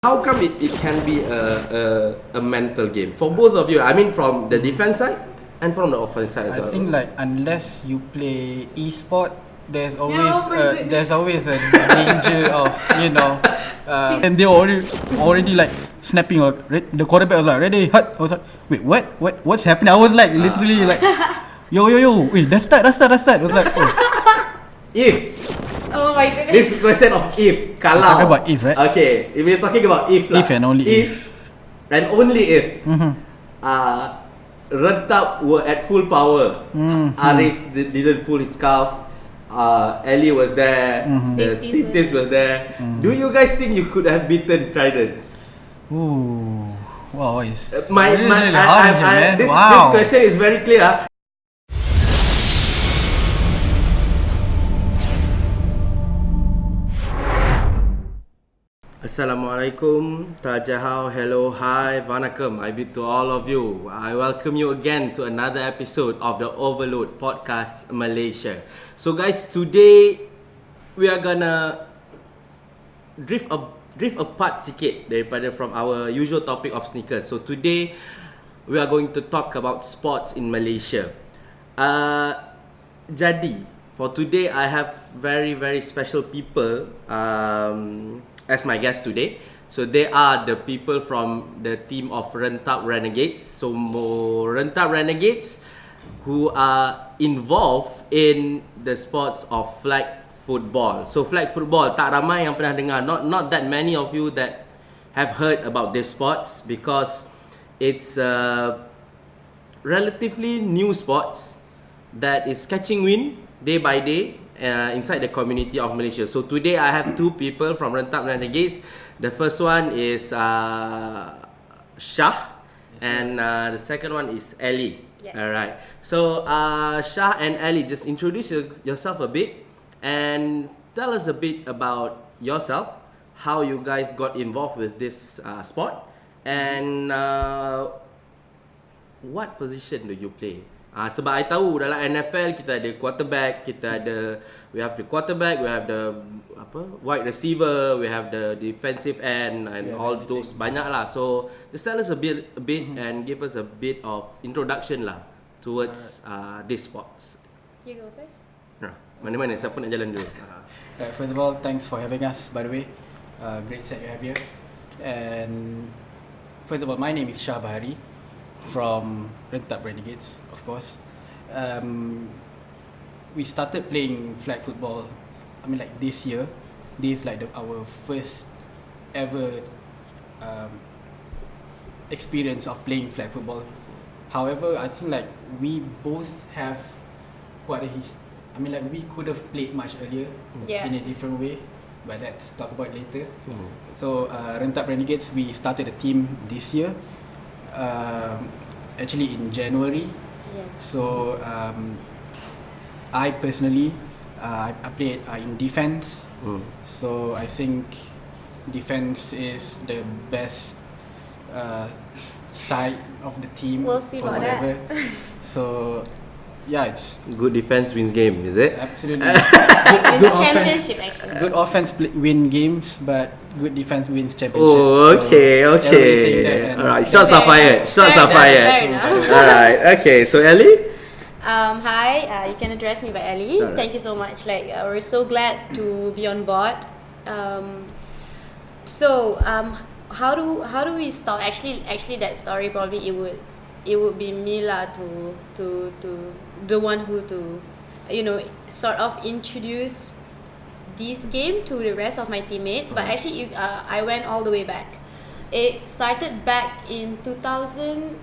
How come it can be a mental game for both of you? I mean, from the defense side and from the offense side as well. I think like unless you play e-sport, there's always a danger of and they already like snapping. Or the quarterback was like ready, hut. I was like, wait, what's happening? I was like literally like, yo, wait, let's start. I was like, oh. Oh my goodness. This is question of if. Kalau. We're talking about if, right? Okay. If we're talking about if lah. If and only if. And only if. Rentap were at full power. Aris didn't pull his scarf. Elli was there. The safeties were there. Do you guys think you could have beaten Tridents? Ooh. Wow, it's this question is very clear. Assalamualaikum, Tajahau, hello, hi, vanakkam. I bid to all of you. I welcome you again to another episode of the Overload Podcast Malaysia. So guys, today we are gonna drift apart sikit daripada from our usual topic of sneakers. So today we are going to talk about sports in Malaysia. Jadi for today I have very special people as my guest today. So they are the people from the team of Rentap Renegades. So Rentap Renegades who are involved in the sports of flag football. So flag football, tak ramai yang pernah dengar. Not that many of you that have heard about this sports because it's a relatively new sports that is catching wind day by day inside the community of Malaysia. So today I have two people from Rentap Renegades. The first one is Shah, and the second one is Elli. Yes. Alright. So Shah and Elli, just introduce yourself a bit and tell us a bit about yourself, how you guys got involved with this sport, and what position do you play? Sebab I tahu dalam NFL kita ada quarterback, we have the quarterback, we have the wide receiver, we have the defensive end and all those banyak lah. So just tell us a bit and give us a bit of introduction lah towards these sports. You go first. Mana-mana siapa nak jalan dulu? First of all, thanks for having us. By the way, great set you have here. And first of all, my name is Shah Bahari from Rentap Renegades, of course. We started playing flag football, I mean like this year. This is like our first ever experience of playing flag football. However, I think like we both have quite I mean like we could have played much earlier in a different way, but let's talk about it later. So Rentap Renegades, we started a team this year. Actually in January. Yes. So I personally I played in defense. So I think defense is the best side of the team. We'll see about that. So yeah, it's good defense wins game, is it? Absolutely. Good championship actually. Good offense win games, but good defense wins championship. Oh, okay. Alright, shots are fired. Alright, okay. So Elli? Hi, you can address me by Elli. Right. Thank you so much. We're so glad to be on board. How do we start? Actually, that story probably it would be me lah to the one who sort of introduce this game to the rest of my teammates. But actually I went all the way back. It started back in 2015,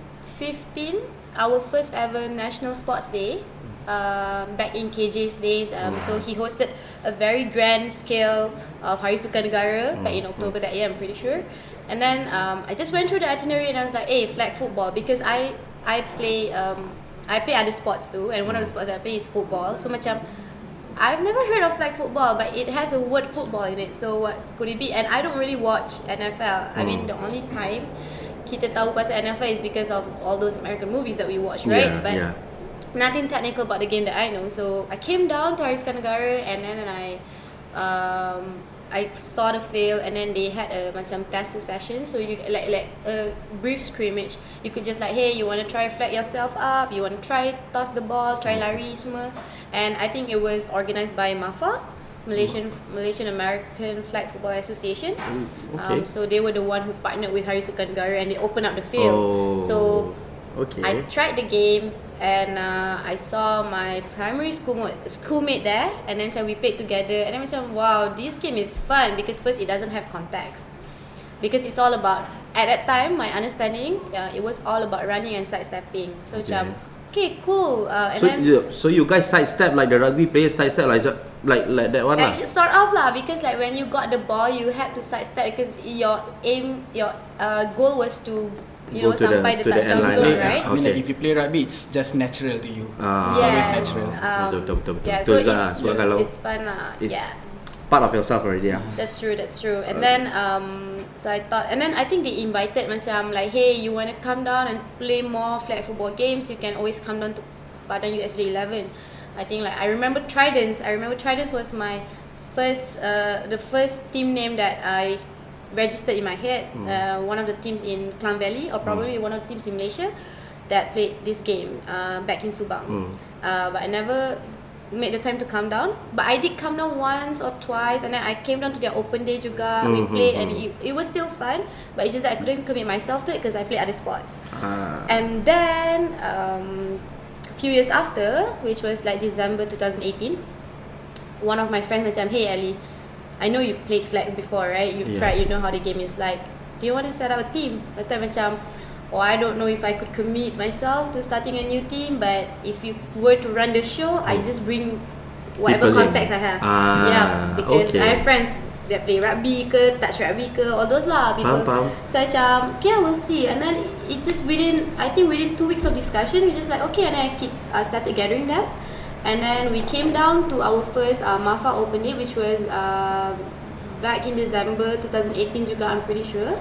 our first ever National Sports Day, back in KJ's days. So he hosted a very grand scale of Hari Sukan Negara back in October that year, I'm pretty sure. And then I just went through the itinerary and I was like, hey, flag football, because I play other sports too, and one of the sports I play is football. So macam I've never heard of flag football, but it has a word football in it. So what could it be? And I don't really watch NFL. I mean, the only time kita tahu pasal NFL is because of all those American movies that we watch, right? Nothing technical about the game that I know. So I came down to Hari Sukan Negara and then I I saw the field, and then they had a macam tester session. So you like a brief scrimmage. You could just like, hey, you want to try flag yourself up? You want to try toss the ball, try lari semua. And I think it was organised by MAFA, Malaysian American Flag Football Association. Okay. So they were the one who partnered with Hari Sukan Negara, and they opened up the field. So I tried the game, and I saw my primary schoolmate there, and then we played together, and then macam, wow, this game is fun because first it doesn't have context, because it's all about, at that time my understanding, it was all about running and sidestepping. So macam, okay, cool. And so you guys sidestep like the rugby players sidestep like that one lah? Actually, sort of lah, because like when you got the ball, you had to sidestep because your goal was to sampai the touchdown zone, right? I mean, like, if you play rugby, it's just natural to you. It's always natural. Betul. So it's fun lah. Part of yourself already. That's true. And then so I thought, and then I think they invited macam like, hey, you want to come down and play more flag football games? You can always come down to Padang USJ 11. I think like I remember Tridents was my first the first team name that I registered in my head. One of the teams in Klang Valley, or probably one of the teams in Malaysia that played this game back in Subang. But I never made the time to come down, but I did come down once or twice, and then I came down to their open day juga. We played, and it was still fun, but it's just that I couldn't commit myself to it because I played other sports. And then a few years after, which was like December 2018, one of my friends macam, hey Elli, I know you played flag before, right? You've tried, you know how the game is like. Do you want to set up a team? That time macam, I don't know if I could commit myself to starting a new team, but if you were to run the show, I just bring whatever contacts I have. Because I have friends that play rugby ke, touch rugby ke, all those lah people. So macam, okay, we'll see. And then it's just within 2 weeks of discussion, we just like, okay, and then I started gathering them. And then we came down to our first MAFA Open Day, which was back in December 2018 juga, I'm pretty sure.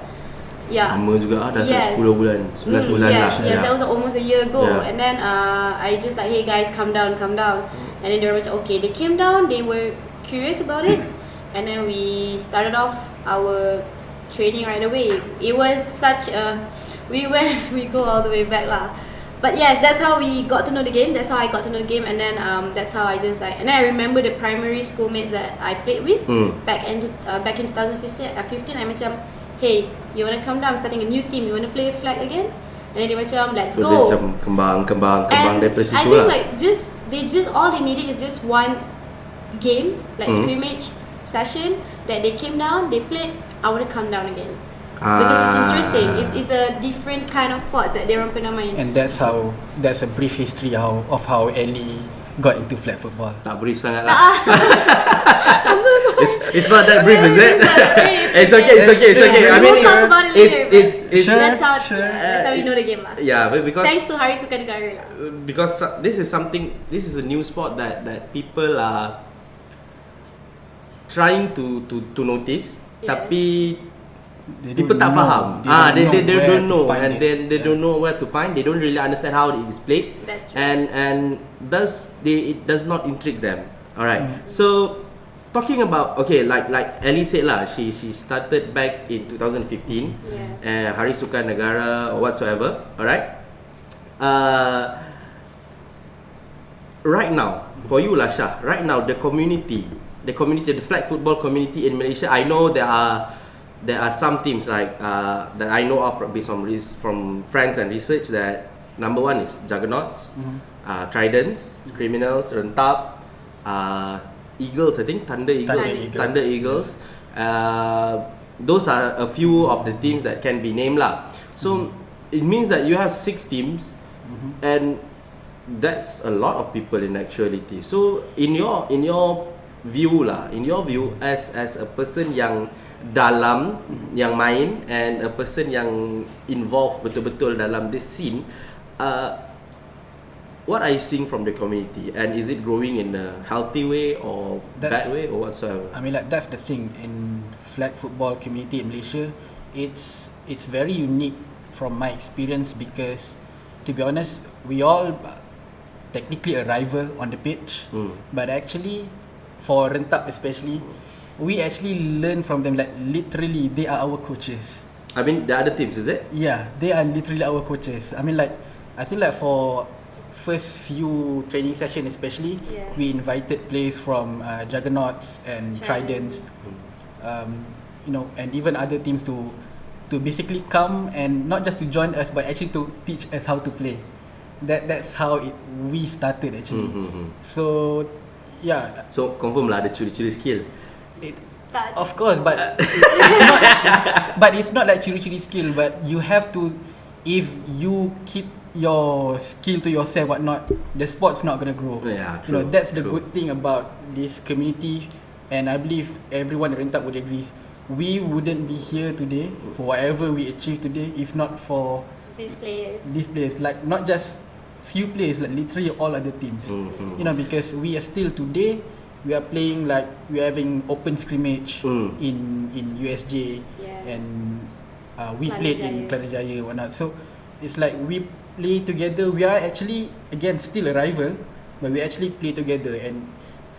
Lama juga dah 10 bulan, 11 bulan lah. Yes, that was almost a year ago. And then I just like, hey guys, come down. And then they were like, okay, they came down, they were curious about it. And then we started off our training right away. It was such a, we go all the way back lah. But yes, that's how we got to know the game. That's how I got to know the game, and then that's how I just like. And then I remember the primary schoolmates that I played with back in 2015. I macam, hey, you wanna come down? I'm starting a new team. You wanna play flag again? And then they macam, let's go. Macam kembang daripada situ lah. I think like all they needed is just one game, like scrimmage session that they came down, they played. I wanna come down again. Because it's interesting. It's a different kind of sports that they orang pernah main. And that's a brief history of how Elli got into flag football. Tak brief sangat lah. I'm so sorry. It's not that brief, is it? It's okay. I mean, we'll talk about it later. It's That's how we know the game lah. Yeah, but because thanks to Hari Sukan Negara lah. Because this is a new sport that people are trying to notice, tapi people tak faham. They don't know, and then they don't know where to find. They don't really understand how it is played. That's true. And it does not intrigue them. Alright. So talking about, okay, like Elli said lah, she started back in 2015. Hari Sukan Negara or whatsoever. Alright. Right now, for you lah Shah, right now the flag football community in Malaysia, I know there are some teams like that I know of based on from friends and research that number one is Juggernauts, Tridents, Criminals, Rentap, Eagles, I think Thunder Eagles. Those are a few of the teams that can be named lah. So it means that you have 6 teams, and that's a lot of people in actuality. So in your view as a person yang dalam yang main and a person yang involved betul-betul dalam this scene, what are you seeing from the community, and is it growing in a healthy way or bad way or whatsoever? I mean, like, that's the thing in flag football community in Malaysia. It's very unique from my experience, because to be honest, we all technically a rival on the pitch, but actually for Rentap especially, we actually learn from them. Like literally, they are our coaches. I mean, the other teams, is it? Yeah, they are literally our coaches. I mean, like, I think like for first few training session especially, we invited players from Juggernauts and Tridents, you know, and even other teams to basically come and not just to join us, but actually to teach us how to play. That's how we started actually. So yeah. So confirm lah ada curi-curi skill. Of course, but it's not, but it's not like curi-curi skill. But you have to, if you keep your skill to yourself, whatnot, the sport's not gonna grow. Yeah, you know, true, that's the true. good thing about this community, and I believe everyone at Rentap would agree. We wouldn't be here today for whatever we achieve today if not for these players. These players, like not just few players, like literally all other teams. You know, because we are still today, we are playing like we are having open scrimmage in USJ, and we played in Kelana Jaya, whatnot. So it's like we play together. We are actually again still a rival, but we actually play together. And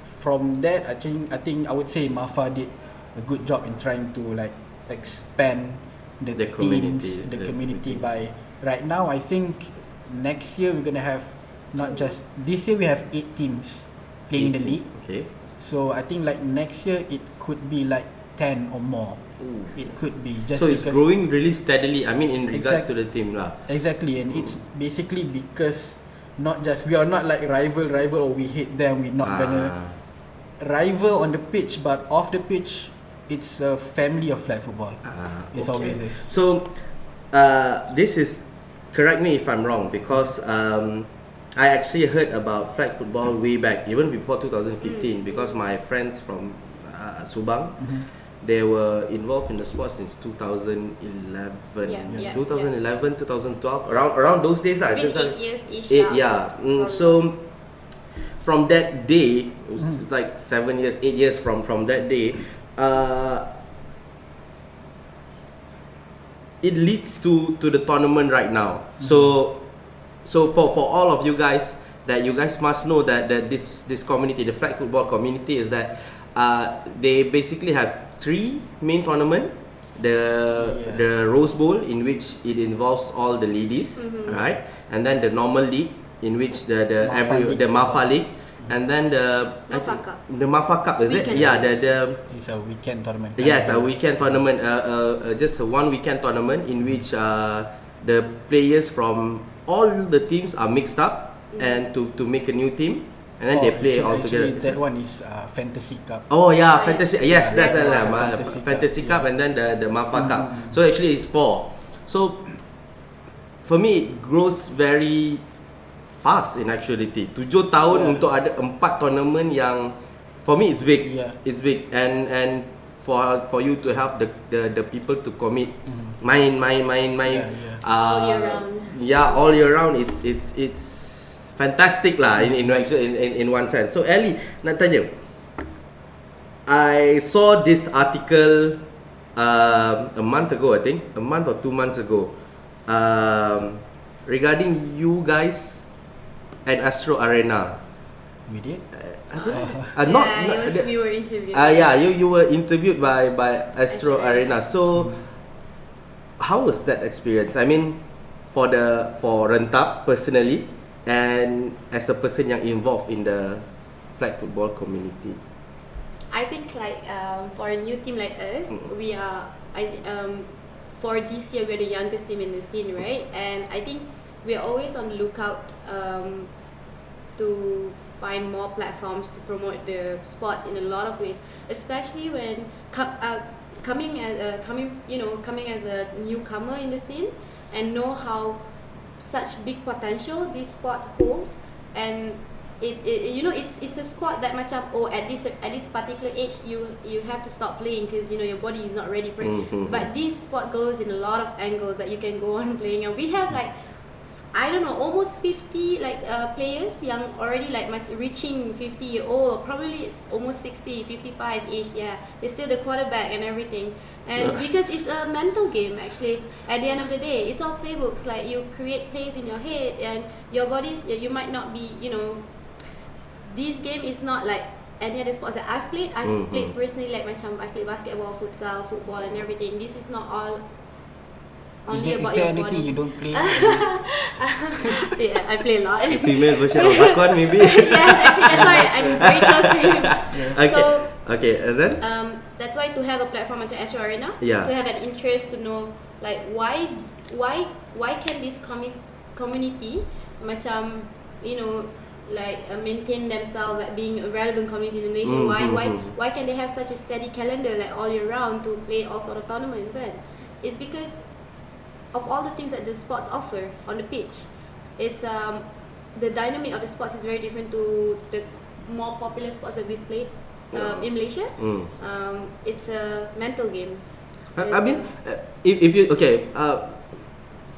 from that, I think I would say Mafa did a good job in trying to like expand the teams, the community. By right now, I think next year we're gonna have not just this year we have 8 teams playing in the league. Okay. So I think like next year it could be like 10 or more. Ooh. It could be just so it's growing really steadily. I mean, in regards to the team lah. Exactly, and it's basically because not just we are not like rival or we hate them. We're not gonna rival on the pitch, but off the pitch, it's a family of flag football. It's always is. So, this is, correct me if I'm wrong, because I actually heard about flag football way back, even before 2015, because my friends from Subang, they were involved in the sport since 2011, 2012, around those days lah. It's been 8 years-ish now. Yeah. So from that day, it's like 7 years, 8 years from that day, it leads to the tournament right now. So for all of you guys, that you guys must know that this community, the flag football community, is that they basically have 3 main tournament. The Rose Bowl, in which it involves all the ladies, right? And then the normal league, in which the Mafa League, and then the Mafa Cup, is it? Yeah, it's a weekend tournament. Yes, a weekend tournament. Just a 1 weekend tournament in which the players from all the teams are mixed up and to make a new team, and then they play all together. That one is Fantasy Cup. Oh yeah, Fantasy. Yes, that's the Fantasy Cup, and then the Mafa Cup. So actually it's 4. So for me it grows very fast in actuality. 7 tahun untuk ada 4 tournament yang, for me it's big. It's big, and for you to have the people to commit, main all year round. Yeah, all year round. It's fantastic lah in one sense. So Elli, nak tanya, I saw this article a month ago, I think, a month or 2 months ago, regarding you guys at Astro Arena. We did? We were interviewed. You were interviewed by Astro Arena. So how was that experience? I mean, for Rentap personally, and as a person yang involved in the flag football community. I think like for a new team like us, we are for this year we're the youngest team in the scene, right? And I think we are always on the lookout to find more platforms to promote the sports in a lot of ways, especially when coming as a newcomer in the scene, and know how such big potential this sport holds. And it's a sport that macam at this particular age you have to stop playing because your body is not ready for it. But this sport goes in a lot of angles that you can go on playing, and we have like, I don't know, almost 50 players yang already like reaching 50-year-old, or probably it's almost 60, 55-ish. Yeah, they're still the quarterback and everything. And because it's a mental game actually, at the end of the day, it's all playbooks. Like you create plays in your head, and your bodies, you might not be, this game is not like any other sports that I've played. I've played personally, like macam I played basketball, futsal, football, and everything. This is not all only about there your anything body. you don't play? Yeah, I play a lot. Female version of Akwan, maybe. Yes, actually, that's why I'm very close to him. Okay, and then? That's why to have a platform macam Astro Arena, Yeah. to have an interest to know like why can this community macam like maintain themselves, like being a relevant community in Indonesia. Why can they have such a steady calendar like all year round to play all sort of tournaments? It's because of all the things that the sports offer on the pitch. It's the dynamic of the sports is very different to the more popular sports that we've played in Malaysia. It's a mental game. I mean, if you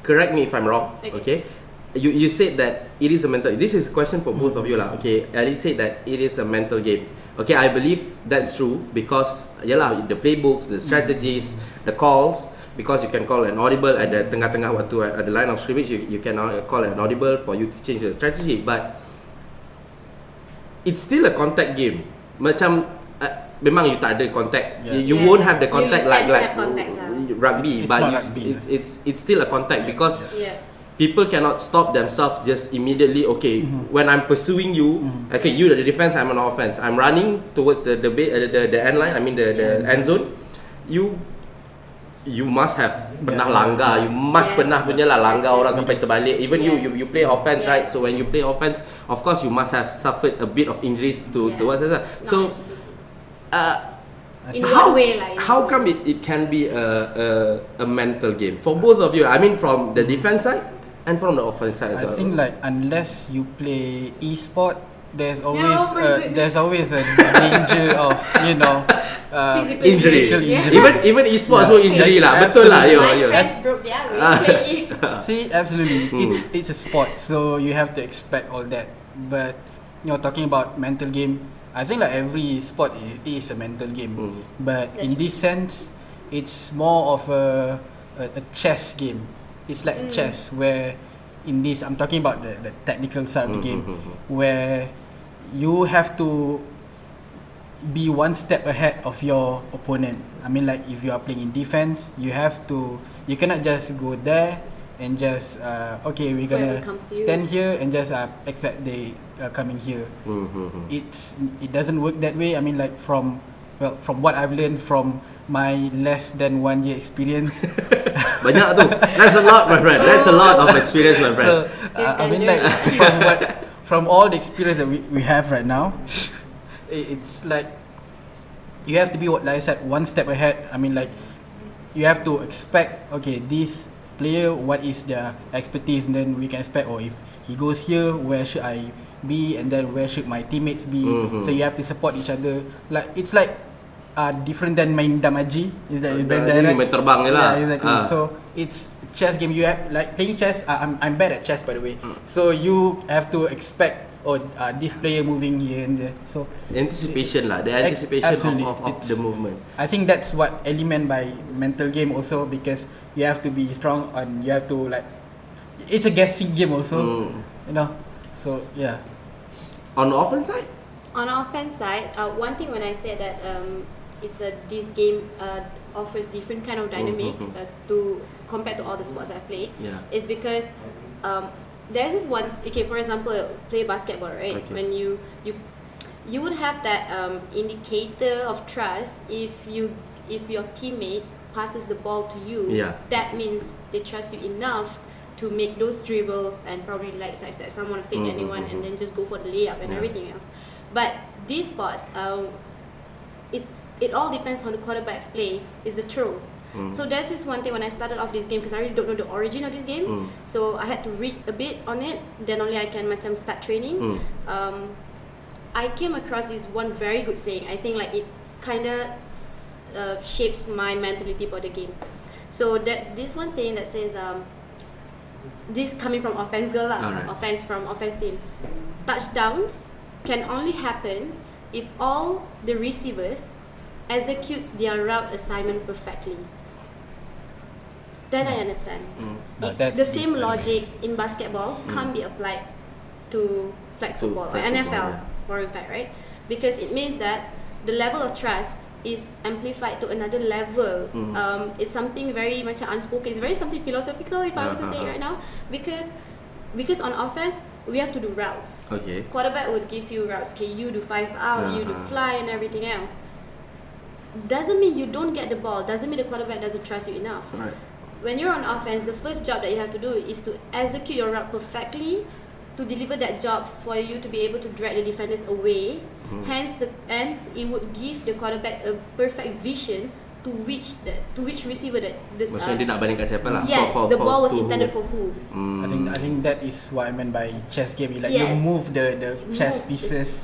correct me if I'm wrong. Okay. You said that it is a mental. This is a question for both of you lah. Okay, Elli said that it is a mental game. Okay, I believe that's true because the playbooks, the strategies, the calls. Because you can call an audible at the tengah-tengah waktu at the line of scrimmage, you can call an audible for you to change the strategy. But it's still a contact game. Macam memang you tak ada contact. You won't have the contact like rugby, but it's still a contact because people cannot stop themselves just immediately. Okay, when I'm pursuing you, okay, you the defense, I'm an offense. I'm running towards the end line. I mean the end zone. You must have pernah langgar. You must pernah punya lah langgar orang sampai terbalik. Even you play offense, right? So when you play offense, of course you must have suffered a bit of injuries to what's that. So in what way like? How come it can be a mental game for both of you? I mean from the defense side and from the offense side as well. I think like unless you play e-sport, there's always a danger of injury. Even esports pun injury lah. Betul lah. My friends broke their wrist playing. See, absolutely, it's a sport, so you have to expect all that. But talking about mental game, I think like every sport is a mental game. But in this sense, it's more of a chess game. It's like chess where in this, I'm talking about the technical side of the game, where you have to be one step ahead of your opponent. I mean, like if you are playing in defense, you cannot just go there and just okay, we're gonna stand here and just expect they are coming here. It doesn't work that way. I mean, like from what I've learned from my less than 1 year experience. Banyak tu. That's a lot, my friend. That's a lot of experience, my friend. So, I mean, like from all the experience that we have right now, it's like you have to be, like I said, one step ahead. I mean, like you have to expect, okay, this player, what is their expertise, and then we can expect, if he goes here, where should I be, and then where should my teammates be. So you have to support each other. Like it's like different than main damaji. Is that very direct? Main terbang je lah. Yeah, exactly. So it's chess game. You have like playing chess. I'm bad at chess, by the way. So you have to expect this player moving here and there. So anticipation lah. The anticipation of the movement. I think that's what Elli meant by mental game also, because you have to be strong and you have to like. It's a guessing game also. So yeah. On the offense side. On the offense side, one thing when I said that this game offers different kind of dynamic to compared to all the sports I've played, is because there's this one. Okay, for example, play basketball, right? Okay. When you would have that indicator of trust if your teammate passes the ball to you. That means they trust you enough to make those dribbles and probably like sidestep someone, fake anyone, and then just go for the layup and everything else. But these sports, it all depends on the quarterback's play. Is the throw. So that's just one thing when I started off this game, because I really don't know the origin of this game. So I had to read a bit on it. Then only I can macam start training. I came across this one very good saying. I think like it kinda shapes my mentality for the game. So this one saying that says this coming from offense girl lah, offense from offense team. Touchdowns can only happen if all the receivers executes their route assignment perfectly. Then I understand. The same logic in basketball can't be applied to flag football or NFL, for a fact, right? because it means that the level of trust is amplified to another level. It's something very macam unspoken. It's very something philosophical, if I were to say it right now, because on offense we have to do routes. Okay. Quarterback would give you routes. Okay, you do 5 out, you do fly and everything else. Doesn't mean you don't get the ball. Doesn't mean the quarterback doesn't trust you enough. Right. When you're on offense, the first job that you have to do is to execute your route perfectly, to deliver that job for you to be able to drag the defenders away. Hence, it would give the quarterback a perfect vision to which receiver that this. Maksudnya dia nak banding kat siapa lah? Yes, the ball was to intended who. for who. I think that is what I meant by chess game. Like Yes. you move the chess pieces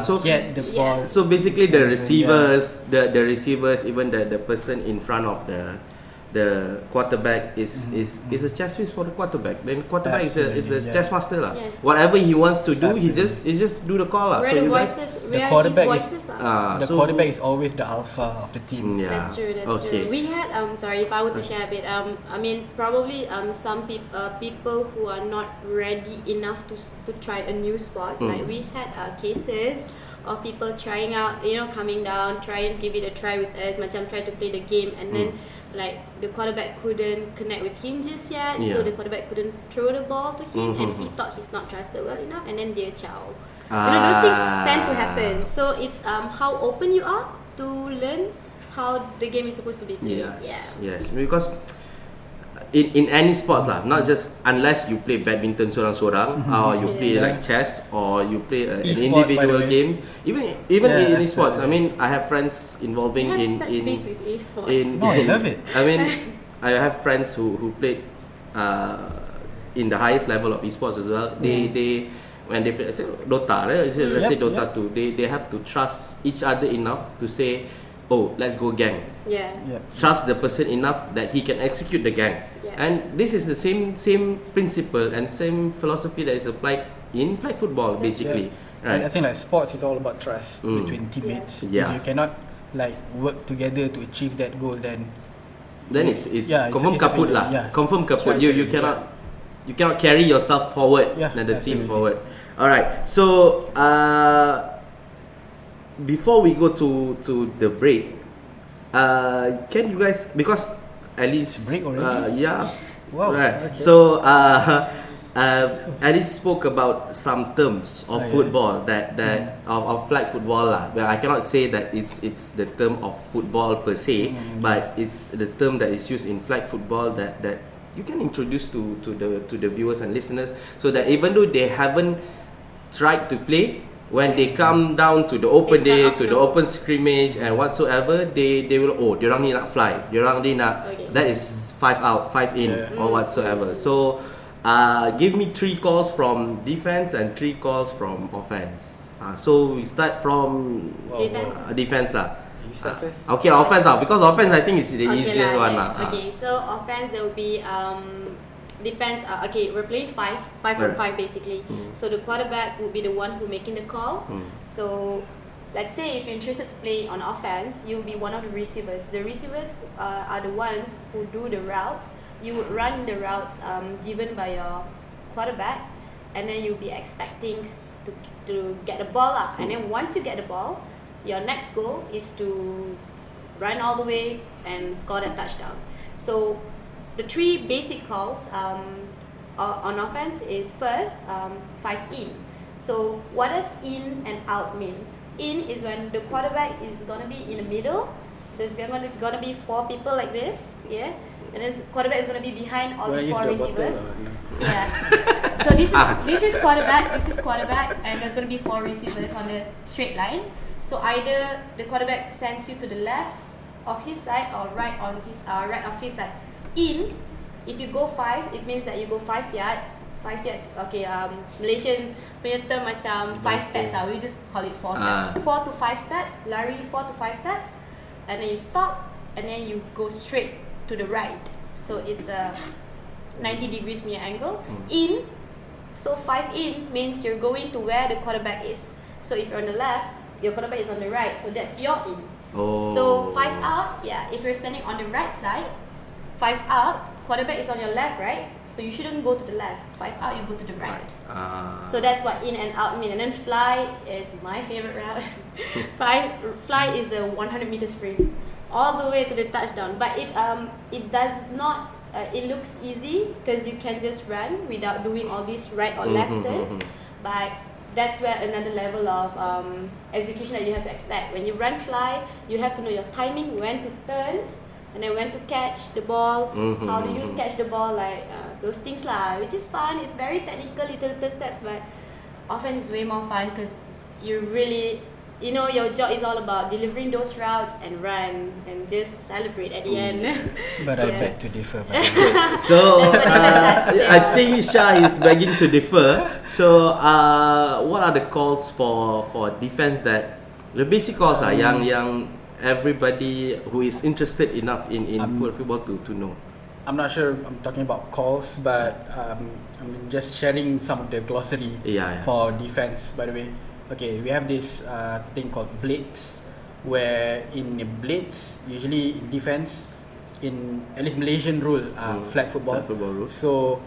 so get the ball. So basically the receivers, the receivers, even the person in front of the quarterback is a chess piece for the quarterback. Then quarterback is the chess master lah. Yes. Whatever he wants to do, he just do the call lah. Where So the you guys, voices, the where his quarterback voices are. The quarterback is always the alpha of the team. yeah. That's true. That's Okay. true. We had sorry if I were to share a bit. I mean probably some people who are not ready enough to try a new sport. Like we had cases of people trying out, coming down, trying to give it a try with us, macam try to play the game, and then like the quarterback couldn't connect with him just yet, so the quarterback couldn't throw the ball to him, and he thought he's not trusted well enough, and then dia ciao. Those things tend to happen. So it's how open you are to learn how the game is supposed to be played. Yes, because in any sports lah, not just unless you play badminton sorang-sorang, or you play like chess, or you play an E-sport, individual by the way. game. Even in sports, I absolutely. mean, I have friends involving You have such in beef with esports. I love it. I mean, I have friends who played in the highest level of esports as well. They when they play, say Dota, let's say Dota 2, they have to trust each other enough to say, oh, let's go gang. Yeah. Trust the person enough that he can execute the gang. Yeah. And this is the same principle and same philosophy that is applied in flag football, basically. Right. I think like sports is all about trust between teammates. Yeah. If you cannot like work together to achieve that goal, then it's confirm it's a kaput failure. lah. Yeah. Confirm kaput. It's You cannot carry yourself forward, Yeah, and the team absolutely. forward. Alright. So before we go to the break, can you guys, because at least Break already? Right. Wow, okay. So Elli spoke about some terms of football that of flag football lah. Well, I cannot say that it's the term of football per se, but it's the term that is used in flag football that you can introduce to the viewers and listeners, so that even though they haven't tried to play, when they come down to the open day, to the open scrimmage and whatsoever, they will, diorang ni nak fly, diorang ni nak, that is 5 out, 5 in, or whatsoever. So give me 3 calls from defense and 3 calls from offense. So we start from defense lah. You start first. Okay, offense lah, because offense I think is the easiest one lah. Okay, so offense there will be depends. Okay, we're playing 5 on 5 basically. So the quarterback will be the one who making the calls. So let's say if you're interested to play on offense, you'll be one of the receivers. The receivers are the ones who do the routes. You would run the routes given by your quarterback, and then you'll be expecting to get the ball up. And then once you get the ball, your next goal is to run all the way and score that touchdown. So the 3 basic calls on offense is first 5 in. So what does in and out mean? In is when the quarterback is gonna be in the middle. There's gonna be 4 people like this, and then quarterback is gonna be behind all these 4 receivers. So this is quarterback, and there's gonna be 4 receivers on the straight line. So either the quarterback sends you to the left of his side or right of his side. In, if you go 5, it means that you go 5 yards. 5 yards. Okay, Malaysian punya term macam 5 steps lah. We just call it 4 steps. 4 to 5 steps. Lari 4 to 5 steps, and then you stop, and then you go straight to the right. So it's a 90 degrees punya angle. In, so 5 in means you're going to where the quarterback is. So if you're on the left, your quarterback is on the right, so that's your in. So 5 out, if you're standing on the right side, 5 out, quarterback is on your left, right? So you shouldn't go to the left. 5 out, you go to the right. So that's what in and out mean. And then fly is my favorite route. fly is a 100-meter sprint all the way to the touchdown. But it does not. It looks easy because you can just run without doing all these right or left turns. But that's where another level of execution that you have to expect. When you run fly, you have to know your timing, when to turn, and then when to catch the ball, how do you catch the ball, like those things lah, which is fun. It's very technical, little steps, but offense is way more fun because you really, your job is all about delivering those routes and run and just celebrate at the end. But I beg to differ. So That's what defense has to say. I think Shah is begging to differ. So what are the calls for defense that the basic calls are yang everybody who is interested enough in football to know? I'm not sure I'm talking about calls, but I'm just sharing some of the glossary for defense, by the way. Okay, we have this thing called blitz, where in a blitz, usually in defense, in at least Malaysian rule, flag football rules. So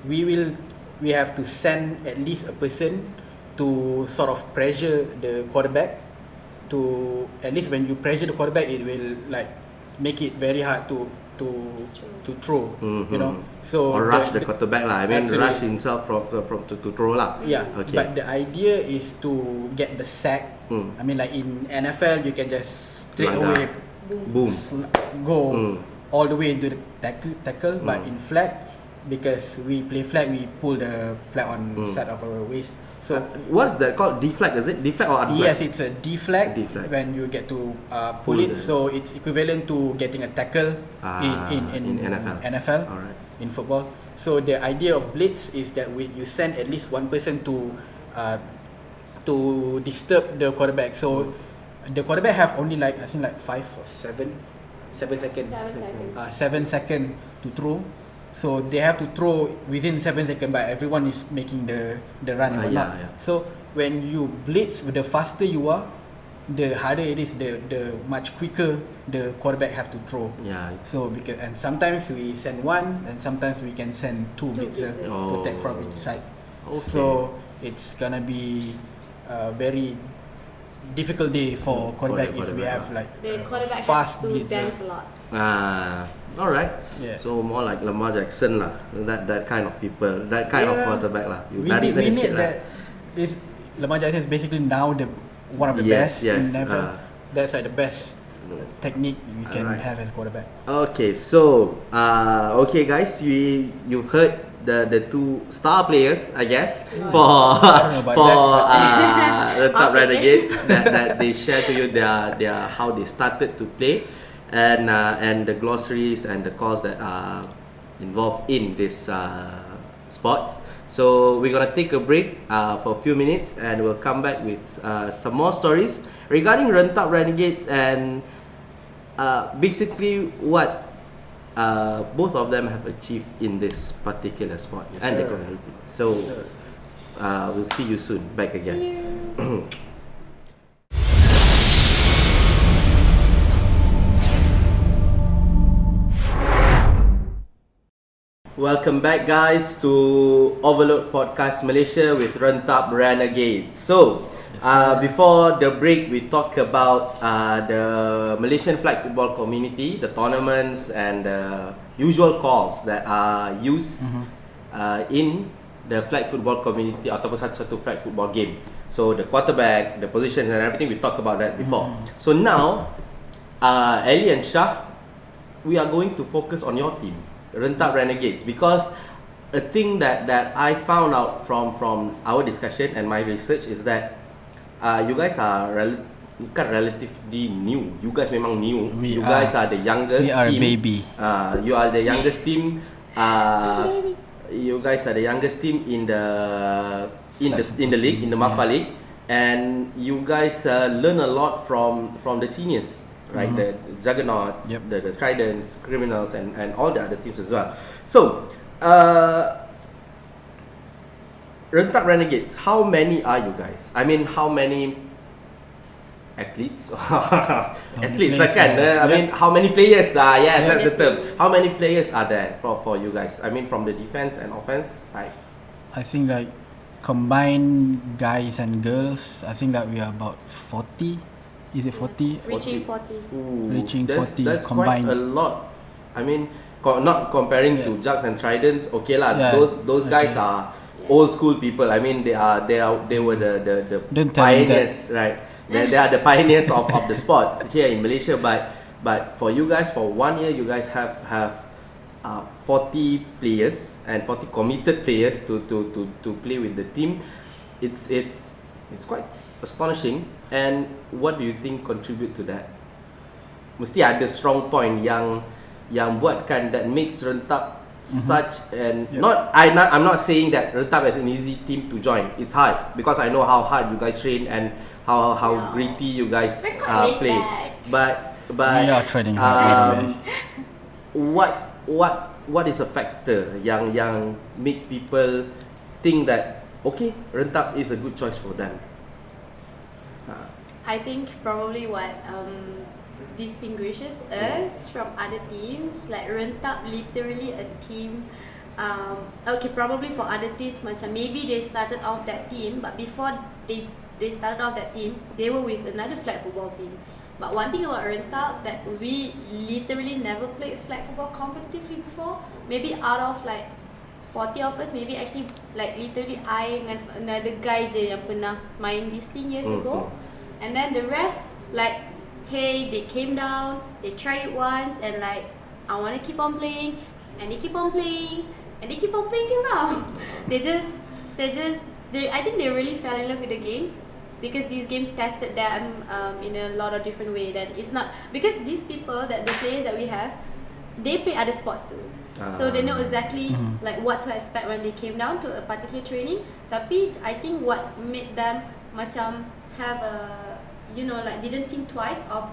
we have to send at least a person to sort of pressure the quarterback. To at least when you pressure the quarterback, it will like make it very hard to throw, So or rush the quarterback lah. I mean, absolutely. rush himself from to throw lah. Yeah. Okay. But the idea is to get the sack. I mean, like in NFL, you can just straight away Boom. go all the way into the tackle. But in flag, because we play flag, we pull the flag on side of our waist. So what's that called? Deflag, is it? Deflag or unflag? yes, it's a deflag. When you get to pull it, so it's equivalent to getting a tackle in NFL. Alright. In football. So the idea of blitz is that you send at least one person to disturb the quarterback. So the quarterback have only like 5 or 7 seconds. 7 seconds to throw. So they have to throw within 7 seconds, but everyone is making the run and whatnot. So when you blitz, the faster you are, the harder it is, the much quicker the quarterback have to throw. So and sometimes we send one, and sometimes we can send two blitzers to attack from each side. So it's gonna be a very difficult day for quarterback if we have like The quarterback fast has to blitzer. dance a lot. Alright. Yeah. So more like Lamar Jackson lah. That kind of people, that kind of quarterback lah. We need that. Lamar Jackson is basically now one of the best in NFL. That's like the best technique you can have as quarterback. Okay, so okay guys, you've heard the two star players, I guess, for Rentap Renegades that they share to you their how they started to play, and the glossaries and the calls that are involved in this sports. So we're gonna take a break for a few minutes, and we'll come back with some more stories regarding Rentap Renegades and basically what both of them have achieved in this particular sport and the community. So we'll see you soon. Back again. See you. Welcome back guys to Overload Podcast Malaysia with Rentap Renegades. So before the break, we talked about the Malaysian Flag Football Community, the tournaments and the usual calls that are used in the Flag Football Community ataupun satu flag football game. So the quarterback, the positions and everything, we talked about that before. So now, Elli and Shah, we are going to focus on your team, Rentap Renegades, because a thing that I found out from our discussion and my research is that you guys are relatively new. You guys memang new. You guys are the youngest team. We are baby. You are the youngest team. You guys are the youngest team in the league, in the Mafa League, and you guys learn a lot from the seniors. Right, the Juggernauts, the Tridents, Criminals, and all the other teams as well. So, Rentap Renegades, how many are you guys? I mean, how many athletes. many Athletes players kan? are- I mean, how many players? Yes, that's the term. Yeah. How many players are there for you guys? I mean, from the defense and offense side. I think like combined guys and girls, I think that we are about 40. Is it 40? Reaching 40. Ooh, Reaching 40 that's combined. quite a lot. I mean, not comparing to Yeah. Jugs and Tridents. Okay lah, Yeah, those guys okay. are old school people. I mean, they were the Don't tell me that. pioneers, right? They are the pioneers of the sports here in Malaysia. But for you guys, for 1 year, you guys have 40 players and 40 committed players to play with the team. It's quite astonishing. And what do you think contribute to that? Mesti ada strong point yang buatkan that makes Rentap such and Yep. I'm not saying that Rentap is an easy team to join. It's hard because I know how hard you guys train and how No. gritty you guys We're quite laid play. back. But We are training hard. what is a factor yang make people think that okay, Rentap is a good choice for them? I think probably what distinguishes us from other teams, like Rentap literally a team. Okay, probably for other teams macam maybe they started off that team, but before they started off that team, they were with another flag football team. But one thing about Rentap that we literally never played flag football competitively before. Maybe out of like 40 of us, maybe actually like literally I dengan another guy je yang pernah main this thing years ago. And then the rest, like, hey, they came down, they tried it once, and like, I want to keep on playing, and they keep on playing, and they keep on playing till now. I think they really fell in love with the game, because this game tested them in a lot of different way. That it's not because these people, that the players that we have, they play other sports too. So they know exactly like what to expect when they came down to a particular training. Tapi I think what made them macam have a, you know, like didn't think twice of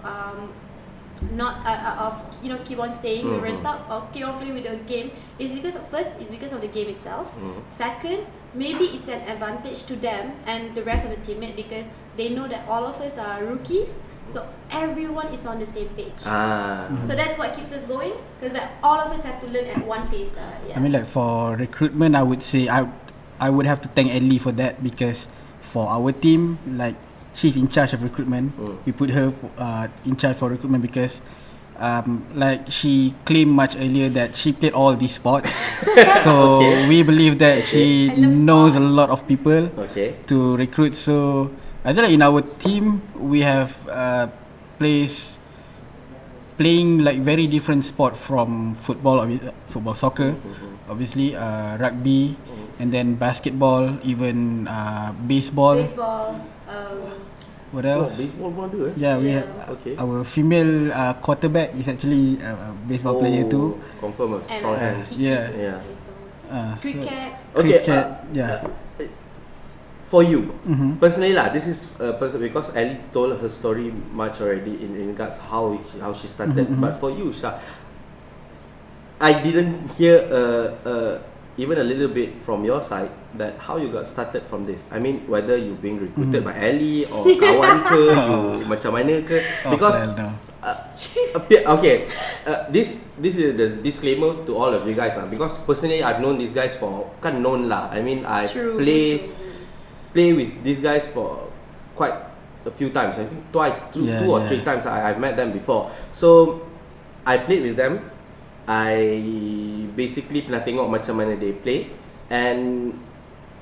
not of, you know, keep on staying with Rentap or keep on playing with the game is because first is because of the game itself. Second, maybe it's an advantage to them and the rest of the teammate because they know that all of us are rookies, so everyone is on the same page. So that's what keeps us going, because like all of us have to learn at one pace. Yeah. I mean, like for recruitment, I would say I would have to thank Elli for that, because for our team, like she's in charge of recruitment. We put her in charge for recruitment because like she claimed much earlier that she played all these sports. So we believe that she I love knows a sports. lot of people to recruit. So I think like in our team we have playing like very different sport from football, soccer, obviously, rugby, and then basketball, even baseball. What else? Baseball pun ada Yeah, we Yeah. have Okay. our female quarterback is actually a baseball player too. Confirm strong And, hands. Yeah. Yeah. Cricket. Okay, Cricket, yeah. For you, personally lah, this is because Elli told her story much already in regards how she started. But for you, Shah, I didn't hear even a little bit from your side that how you got started from this. I mean, whether you being recruited by Elli or kawan ke, you macam mana ke? Because no. okay, this is the disclaimer to all of you guys lah. Because personally, I've known these guys for known lah. I mean, I True. play with these guys for quite a few times. I think two or three times I've met them before. So I played with them. I basically pernah tengok macam mana they play, and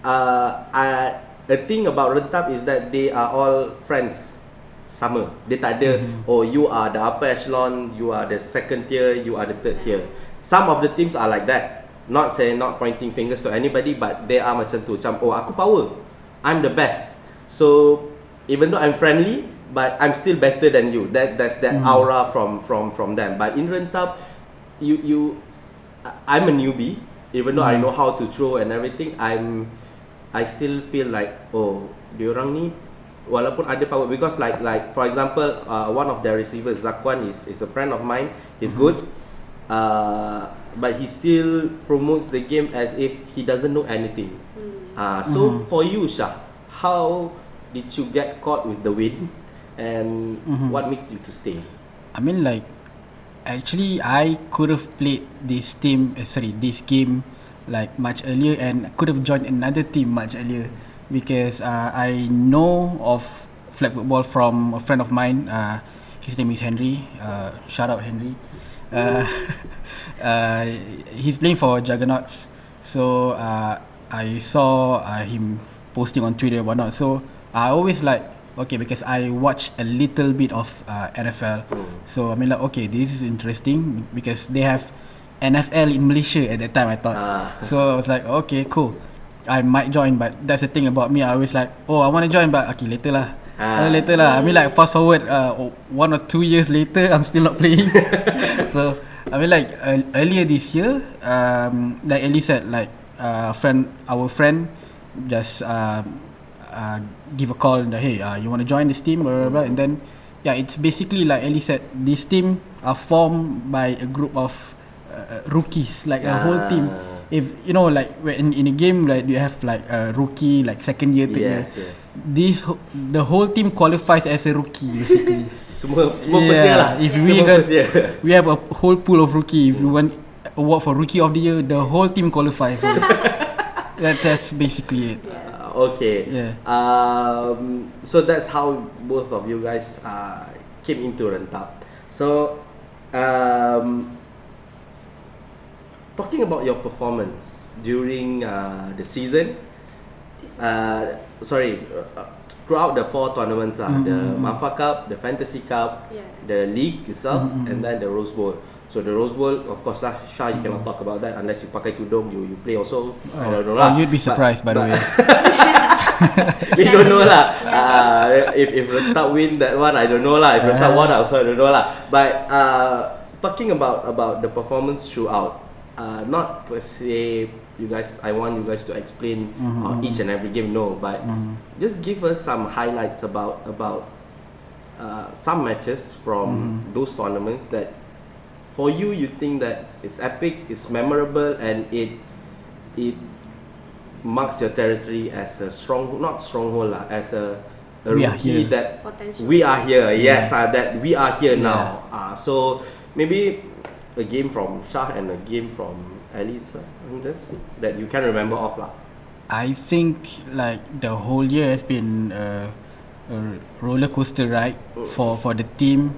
a thing about Rentap is that they are all friends. Sama. Dia tak ada oh, you are the upper echelon, you are the second tier, you are the third tier. Some of the teams are like that. Not pointing fingers to anybody, but they are macam tu. Macam oh, aku power, I'm the best. So even though I'm friendly, but I'm still better than you. That's that aura from them. But in Rentap, I'm a newbie. Even though I know how to throw and everything, I still feel like oh, diorang ni walaupun ada power, because like for example, one of their receivers, Zakwan, is a friend of mine. He's good, but he still promotes the game as if he doesn't know anything. So for you, Shah, how did you get caught with the wind and what made you to stay? I mean, like, actually, I could have played this game like much earlier, and could have joined another team much earlier, because I know of flag football from a friend of mine. His name is Henry. Shout out Henry. He's playing for Juggernauts. So I saw him posting on Twitter and whatnot. So I always like, okay, because I watch a little bit of NFL. So I mean, like, okay, this is interesting because they have NFL in Malaysia at that time, I thought. So I was like, okay, cool, I might join. But that's the thing about me, I always like, oh, I want to join, but okay, later lah. I mean, like, fast forward 1 or 2 years later, I'm still not playing. So I mean, like, earlier this year, like Elli said, like, our friend just give a call and hey, you want to join this team, blah, blah, blah. And then yeah, it's basically like Elli said, this team are formed by a group of rookies, like a whole team. If you know, like, in a game, like, you have like a rookie, like second year, third year. The whole team qualifies as a rookie basically. Semua first year lah. If we have a whole pool of rookie. If you want award for rookie of the year, the whole team qualifies. So that's basically it. Okay. Yeah. So that's how both of you guys came into Rentap. So talking about your performance during the season, throughout the 4 tournaments, the Mafa Cup, the Fantasy Cup, the league itself, and then the Rose Bowl. So the Rose Bowl, of course lah, Shah, you cannot talk about that unless you pakai tudung, you play also. I don't know lah. You'd be surprised, by the way. We don't know lah. If Rentap win that one, I don't know lah. If Rentap won, also I don't know lah. But talking about the performance throughout, not per se, I want you guys to explain each and every game, no, but just give us some highlights about some matches from those tournaments that for you think that it's epic, it's memorable, and it marks your territory as a stronghold lah, as a rookie that we are here. Yes, that we are here now. So maybe a game from Shah and a game from Elli that you can remember of lah. I think like the whole year has been a roller coaster ride for the team.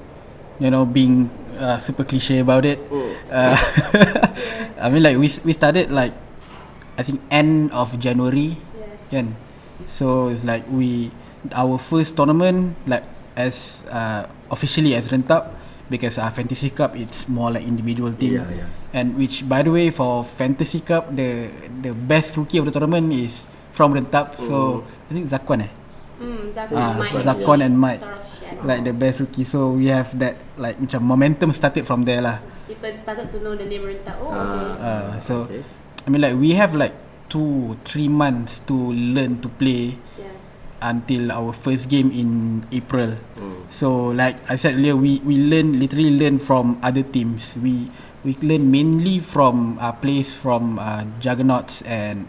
You know, being super cliche about it. I mean, like, we started like, I think, end of January. Kan? So it's like our first tournament, like, as officially as Rentap, because Fantasy Cup, it's more like individual team. And which, by the way, for Fantasy Cup, the best rookie of the tournament is from Rentap. So I think Zakwan Zakwan and Mike, like the best rookie. So we have that, like, macam momentum started from there lah. People started to know the name Renta. So I mean, like, we have like 2-3 months to learn to play until our first game in April. So like I said earlier, we literally learn from other teams. We learn mainly from players from Juggernauts and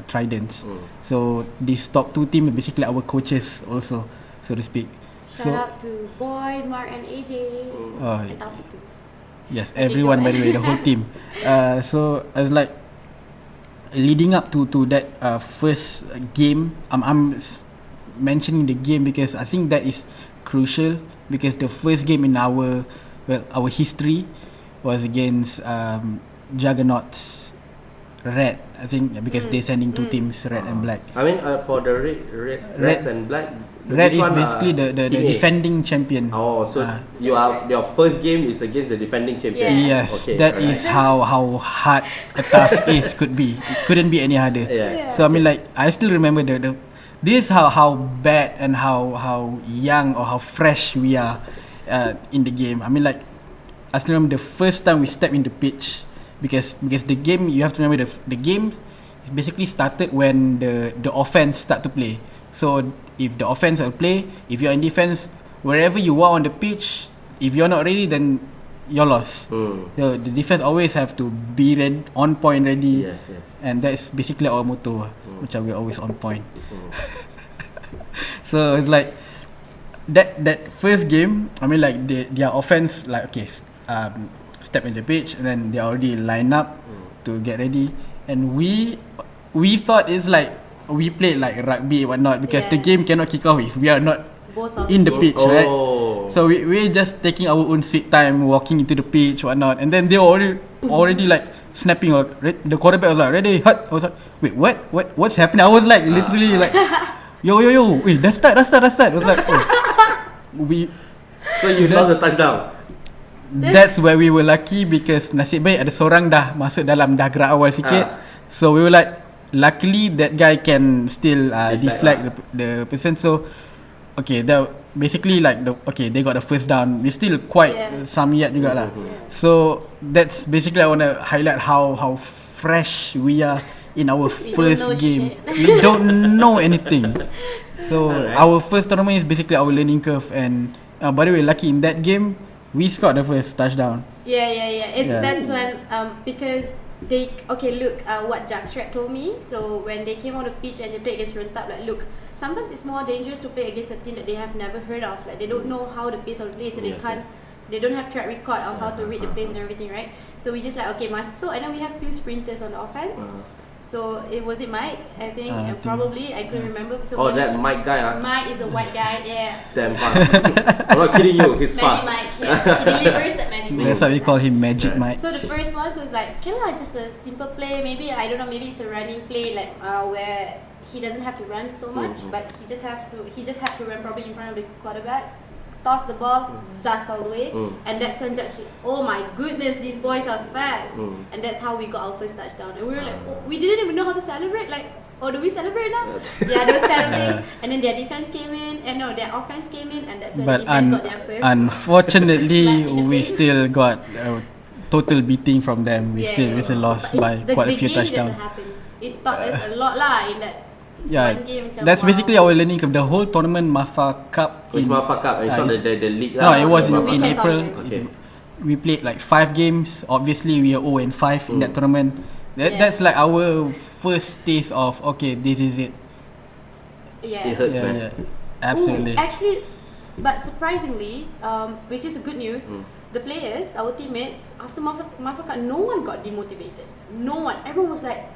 Tridents. So these top 2 teams are basically our coaches also, so to speak. Shout out to Boy, Mark and AJ. And Taufik too. Yes, everyone, by the way, the whole team. So as like leading up to that first game, I'm mentioning the game because I think that is crucial, because the first game in our history was against Juggernauts Red, I think, because they're sending 2 teams, Red and Black. I mean, for the Reds and Black, Red is basically the defending champion. Oh, so your first game is against the defending champion. Yes, okay, that is how hard a task could be. It couldn't be any harder. So I mean, like, I still remember this is how bad and how young or how fresh we are in the game. I mean, like, I still remember the first time we stepped in the pitch, because the game, you have to remember, the game basically started when the offense start to play. So if the offense will play, if you're in defense, wherever you are on the pitch, if you're not ready, then you're lost. So the defense always have to be on point, ready. And that's basically our motto, which we're always on point. So it's like, that first game, I mean like their offense like okay, step in the pitch and then they already line up to get ready, and we thought it's like we played like rugby and whatnot because the game cannot kick off if we are not in the pitch, right? So we're just taking our own sweet time walking into the pitch whatnot, and then they already like snapping like the quarterback was like ready hut. I was like wait what's happening? I was like literally like yo wait dah start. I was like so you lost the touchdown. That's where we were lucky because nasib baik ada seorang dah masuk dalam dah gerak awal sikit. So we were like luckily that guy can still deflect the person. So okay, that basically like they got the first down. We still quite some yet juga lah. So that's basically I want to highlight how fresh we are in our first game. We don't know anything. So our first tournament is basically our learning curve. And by the way, lucky in that game we scored the first touchdown. That's when because they look what Jack Strat told me. So when they came on the pitch and they played against Rentap, like look, sometimes it's more dangerous to play against a team that they have never heard of. Like they don't know how the pace of the play, so they don't have track record of how to read the plays and everything, right? So we just like okay, masuk, and then we have few sprinters on the offense. So was it Mike? I think probably I couldn't remember. So that Mike guy. Mike is the white guy. Damn fast. I'm not kidding you. He's Magic fast. Mike. He delivers that Magic Mike. That's why we call him Magic Mike. So the first one was like okay lah, just a simple play. Maybe I don't know. Maybe it's a running play like where he doesn't have to run so much, but he just have to run probably in front of the quarterback. Toss the ball, zas all the way, and that's when Judge, oh my goodness, these boys are fast, and that's how we got our first touchdown. And we were like, we didn't even know how to celebrate. Like, do we celebrate now? Those kind of things. And then their defense came in, and their offense came in, and that's when the defense got their first. Unfortunately, we still got a total beating from them. We still lost by quite a few touchdowns. It taught us a lot lah in that. That's basically our learning curve. The whole tournament Mafa Cup. It's Mafa Cup. It's not the league. No, it was in weekend April. Okay. We played like 5 games. Obviously, we are 0-5 in that tournament. That's like our first taste of okay, this is it. It hurts, man. Absolutely. Actually, but surprisingly, which is good news. The players, our teammates, after Mafa Cup, no one got demotivated. No one. Everyone was like,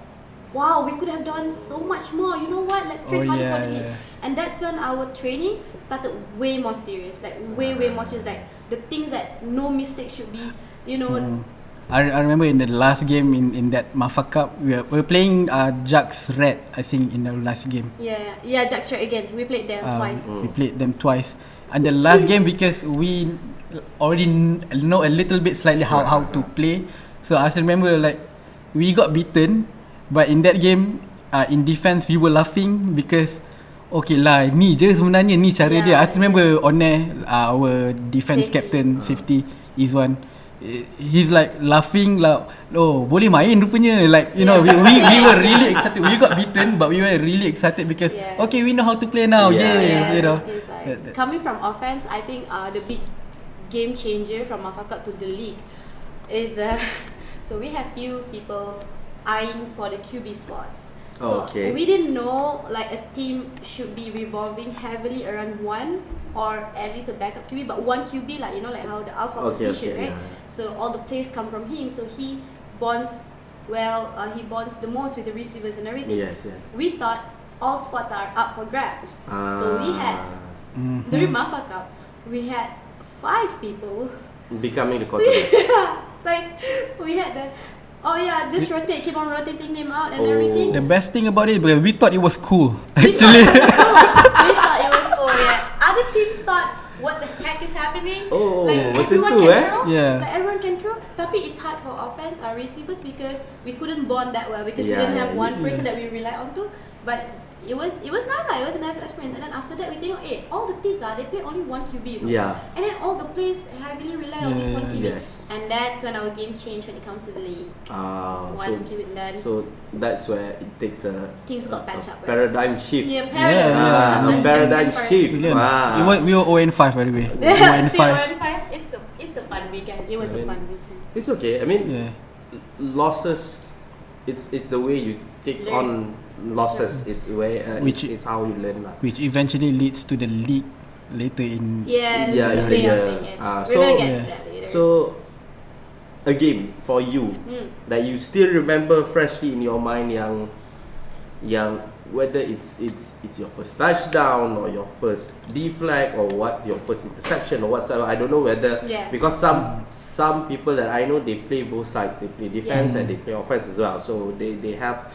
wow, we could have done so much more. You know what? Let's train harder for the league. And that's when our training started way more serious. Like way more serious. Like the things that no mistakes should be. I remember in the last game in that Mafa Cup, we were playing Jack's Red. I think in the last game. Yeah, Jack's Red again. We played them twice. We played them twice. And the last game because we already know a little bit slightly how to play. So I still remember like we got beaten. But in that game, in defense, we were laughing because okay lah, ni je sebenarnya ni cara dia. I still remember on there, our defense captain, safety Izwan, he's like laughing like, oh boleh main rupanya. Like we were really excited. We got beaten, but we were really excited because okay, we know how to play now. Coming from offense, I think the big game changer from Mafa Cup to the league is so we have few people eyeing for the QB spots. So we didn't know like a team should be revolving heavily around one or at least a backup QB, but one QB like like how the alpha position, right? So all the plays come from him. So he bonds he bonds the most with the receivers and everything. We thought all spots are up for grabs. So we had during Mafa Cup, we had 5 people becoming the quarterback. Like we had the just rotate, keep on rotating him out and everything. The best thing about it, we thought it was cool. We thought it was cool. Other teams thought, what the heck is happening? Like everyone can throw. Like everyone can throw. Tapi it's hard for offense, our receivers, because we couldn't bond that well because we didn't have one person that we rely on to. But it was nice lah. It was a nice experience. And then after that, we think, all the teams they play only one QB. And then all the plays heavily rely on this one QB. And that's when our game changed when it comes to the league. One QB done. So that's where it takes things got patched up. Paradigm shift. A paradigm shift. We were 0-5 by the way. Still 0-5. It's a fun weekend. It was a fun weekend. It's okay. I mean, losses. It's the way you take on losses. It's where it's how you learn lah. Which eventually leads to the league later in Yes, Yeah, the in the way of year. thinking. We're So- gonna get Yeah. to that later. So, a game for you that you still remember freshly in your mind yang whether it's your first touchdown or your first deflag or what your first interception or whatsoever. I don't know whether because some people that I know, they play both sides. They play defense and they play offense as well. So they have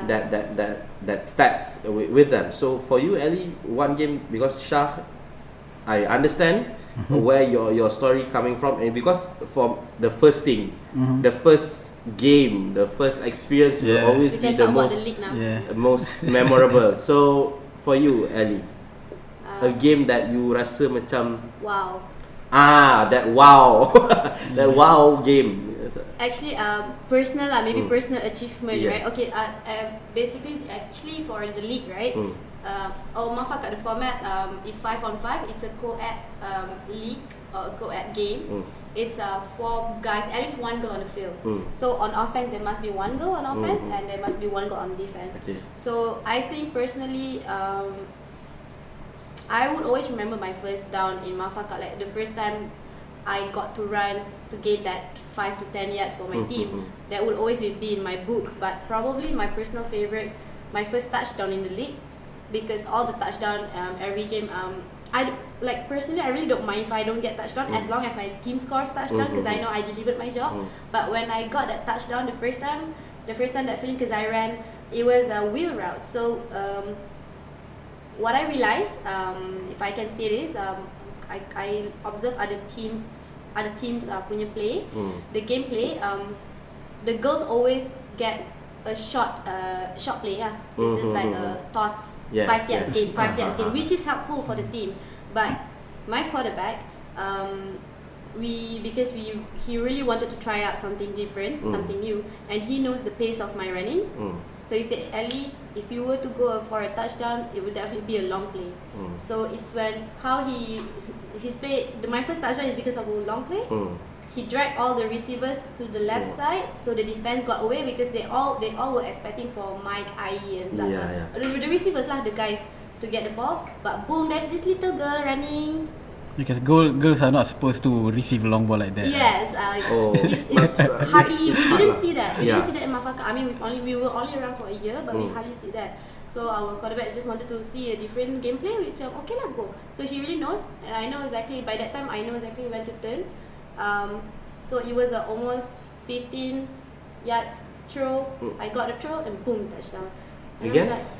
that stats with them. So for you, Ellie, one game, because Shah, I understand where your story coming from, and because from the first thing, the first game, the first experience will always We be can the talk about most the league now. most memorable. So for you, Ellie, a game that you rasa macam Wow. that wow that wow game. Actually, personal lah, maybe personal achievement, Yes. right? Okay, basically, actually for the league, right? Maaf kat the format, if 5-on-5, it's a co-ed league or a co-ed game. It's 4 guys, at least 1 girl on the field. So on offense, there must be 1 girl on offense and there must be 1 girl on defense. Okay. So I think personally, I would always remember my first down in Mafaka, like the first time I got to run to gain that 5 to 10 yards for my team. That would always be in my book. But probably my personal favorite, my first touchdown in the league, because all the touchdown every game, personally I really don't mind if I don't get touchdown as long as my team scores touchdown, because I know I delivered my job. But when I got that touchdown the first time that feeling, because I ran, it was a wheel route. So what I realized, if I can say this, I observe other teams punya play, the gameplay. The girls always get a short play lah. It's just like a toss, 5 yards gain, 5 yards gain, which is helpful for the team. But my quarterback, he really wanted to try out something different, something new, and he knows the pace of my running. So he said, Ellie, if you were to go for a touchdown, it would definitely be a long play. So it's when his play. My first touchdown is because of a long play. He dragged all the receivers to the left side, so the defense got away, because they all were expecting for Mike, IE and Zaka. The receivers lah, the guys, to get the ball. But boom, there's this little girl running. because girls are not supposed to receive a long ball like that. Yes, it's hardly. We didn't see that. We didn't see that in Mafaka. I mean, we were only around for a year, but we hardly see that. So our quarterback just wanted to see a different gameplay, which okay lah, go. So he really knows, and I know exactly. By that time, I know exactly when to turn. So it was almost 15 yards throw. I got the throw and boom, touchdown. And against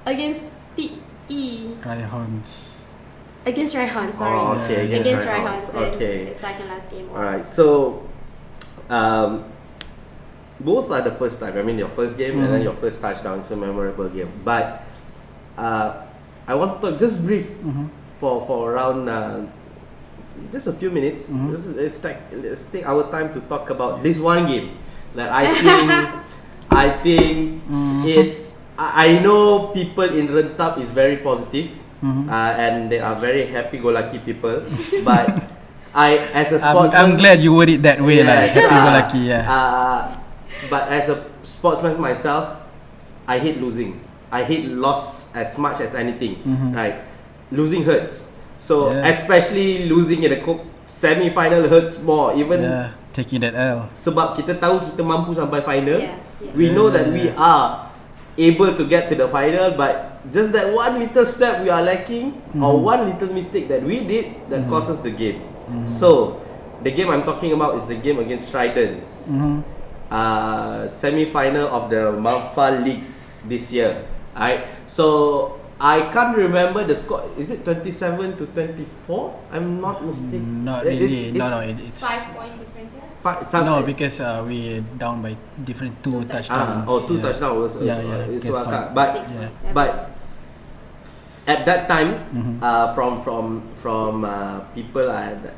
against TE. Against Raihan, sorry. Oh, okay, against Raihan. Raihan. Okay. It's second last game. Alright, so both are the first time. I mean, your first game and then your first touchdown. It's a memorable game. But I want to talk just brief for around just a few minutes. Let's take our time to talk about this one game that I think it's. I know people in Rentap is very positive and they are very happy-go-lucky people. But as a sportsman, I'm glad you word it that way, yes, happy-go-lucky. But as a sportsman myself, I hate losing. I hate loss as much as anything. Right, losing hurts. So especially losing in the semi-final hurts more. Even taking that L. sebab kita tahu kita mampu sampai final. We know that we are able to get to the final, but just that one little step we are lacking, or one little mistake that we did that cost us the game. So the game I'm talking about is the game against Trident, semi-final of the Malfa League this year. Alright, so I can't remember the score. Is it 27 to 24? I'm not mistaken. Not really. It's 5 points difference. because we down by different two touchdowns. Two touchdowns. But 6 points. but at that time, from people,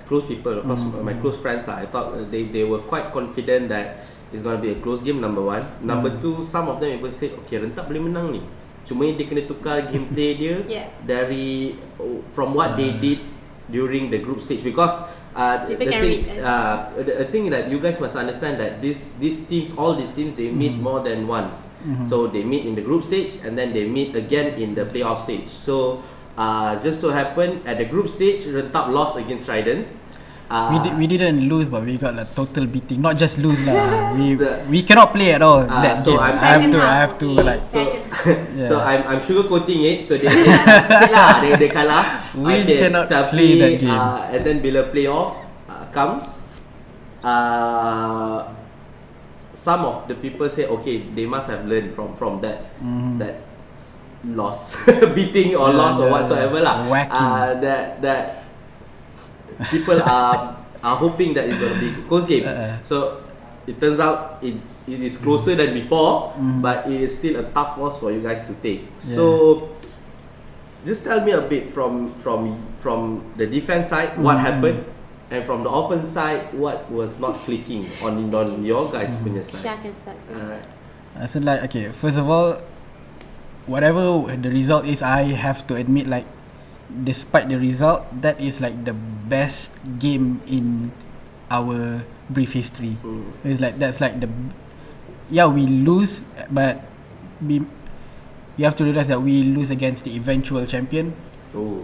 close people, of course, my close friends, I thought they were quite confident that it's gonna be a close game. Number one, number two, some of them even said, okay, Rentap boleh menang ni. Cuma dia kena tukar gameplay dia dari from what they did during the group stage, because People can read us. the thing that you guys must understand that all these teams, they meet more than once. So they meet in the group stage and then they meet again in the playoff stage. So just so happened at the group stage, Rentap lost against Tridents. We didn't lose, but we got a total beating. Not just lose lah. We cannot play at all that so game. I have to like. So I'm sugarcoating it. So they sikit lah, they kalah. We cannot play that game. And then bila playoff comes, some of the people say, okay, they must have learned from that loss, beating or loss or whatsoever lah. That people are hoping that it's gonna be a close game. So it turns out it is closer than before, but it is still a tough loss for you guys to take. So just tell me a bit from the defense side what happened, and from the offense side what was not clicking on your guys' punya side. Shah can start first. So like, okay, first of all, whatever the result is, I have to admit, like, despite the result, that is like the best game in our brief history. It's like that's like we lose, but you have to realize that we lose against the eventual champion.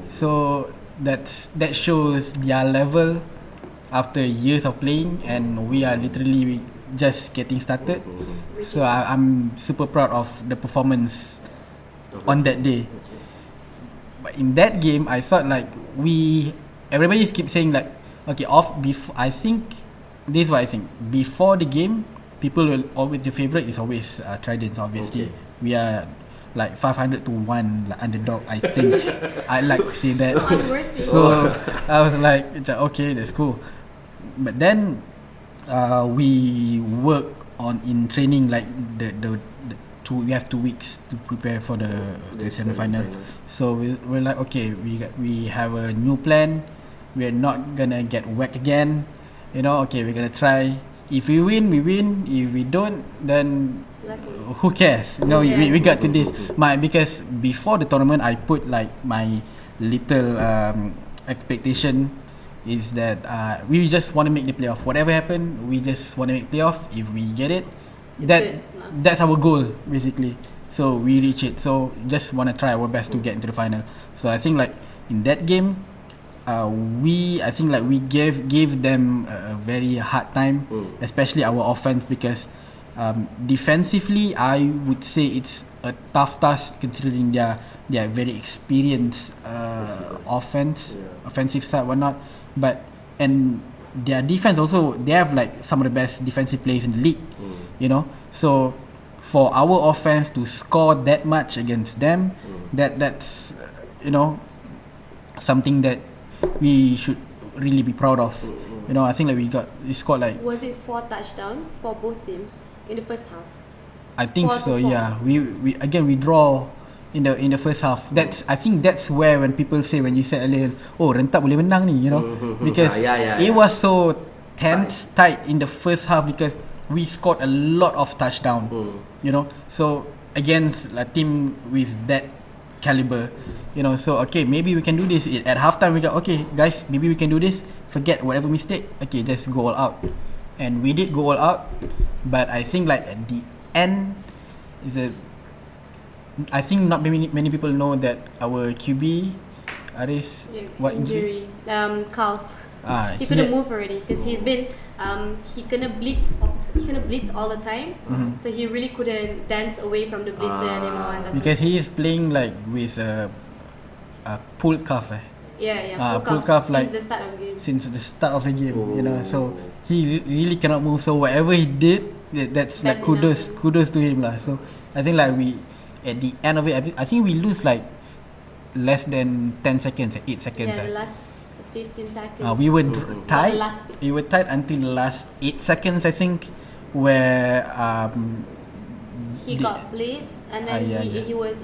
So that shows their level after years of playing, and we are literally just getting started. So I'm super proud of the performance on that day. But in that game, I thought like everybody keep saying like, okay, I think this is what I think. Before the game, people will always, the favorite is always Trident. Obviously, we are like 500 to 1 like underdog. I think I like to say that. So I was like, okay, that's cool. But then we work on in training, like we have 2 weeks to prepare for the semi-final. So we're like, okay, we have a new plan. We're not gonna get whacked again. Okay, we're gonna try. If we win, we win. If we don't, then who cares? We got to this. Because before the tournament, I put like my little expectation is that we just want to make the playoff. Whatever happen, we just want to make playoff. If we get it, that's our goal basically. So we reach it. So just want to try our best to get into the final. So I think like in that game, we gave them a very hard time, especially our offense, because defensively I would say it's a tough task considering they are very experienced offensive side, whatnot. And their defense also, they have like some of the best defensive players in the league. So for our offense to score that much against them, that's something that we should really be proud of. I think like we scored like, was it 4 touchdowns for both teams in the first half? I think so. Yeah, we draw in the first half. I think that's where when people say, when you said earlier, oh, Rentap boleh menang ni, because it was so tense, tight in the first half because we scored a lot of touchdown. So against a team with that caliber, so okay, maybe we can do this. At halftime we got, okay guys, maybe we can do this, forget whatever mistake, okay, just go all out. And we did go all out, but I think like at the end I think not many people know that our QB Aris injury, calf. He couldn't move already because he's been he kena blitz all the time. So he really couldn't dance away from the blitzer anymore, and that's because he is playing like with a pulled calf. Pulled calf since like the start of the game. Since the start of the game, so he really cannot move. So whatever he did, that's like kudos to him lah. So I think like we, at the end of it, I think we lose like less than 10 seconds, 8 seconds. The last 15 seconds. We were tied. We were tied until the last 8 seconds, I think, where he got blitz, and then he was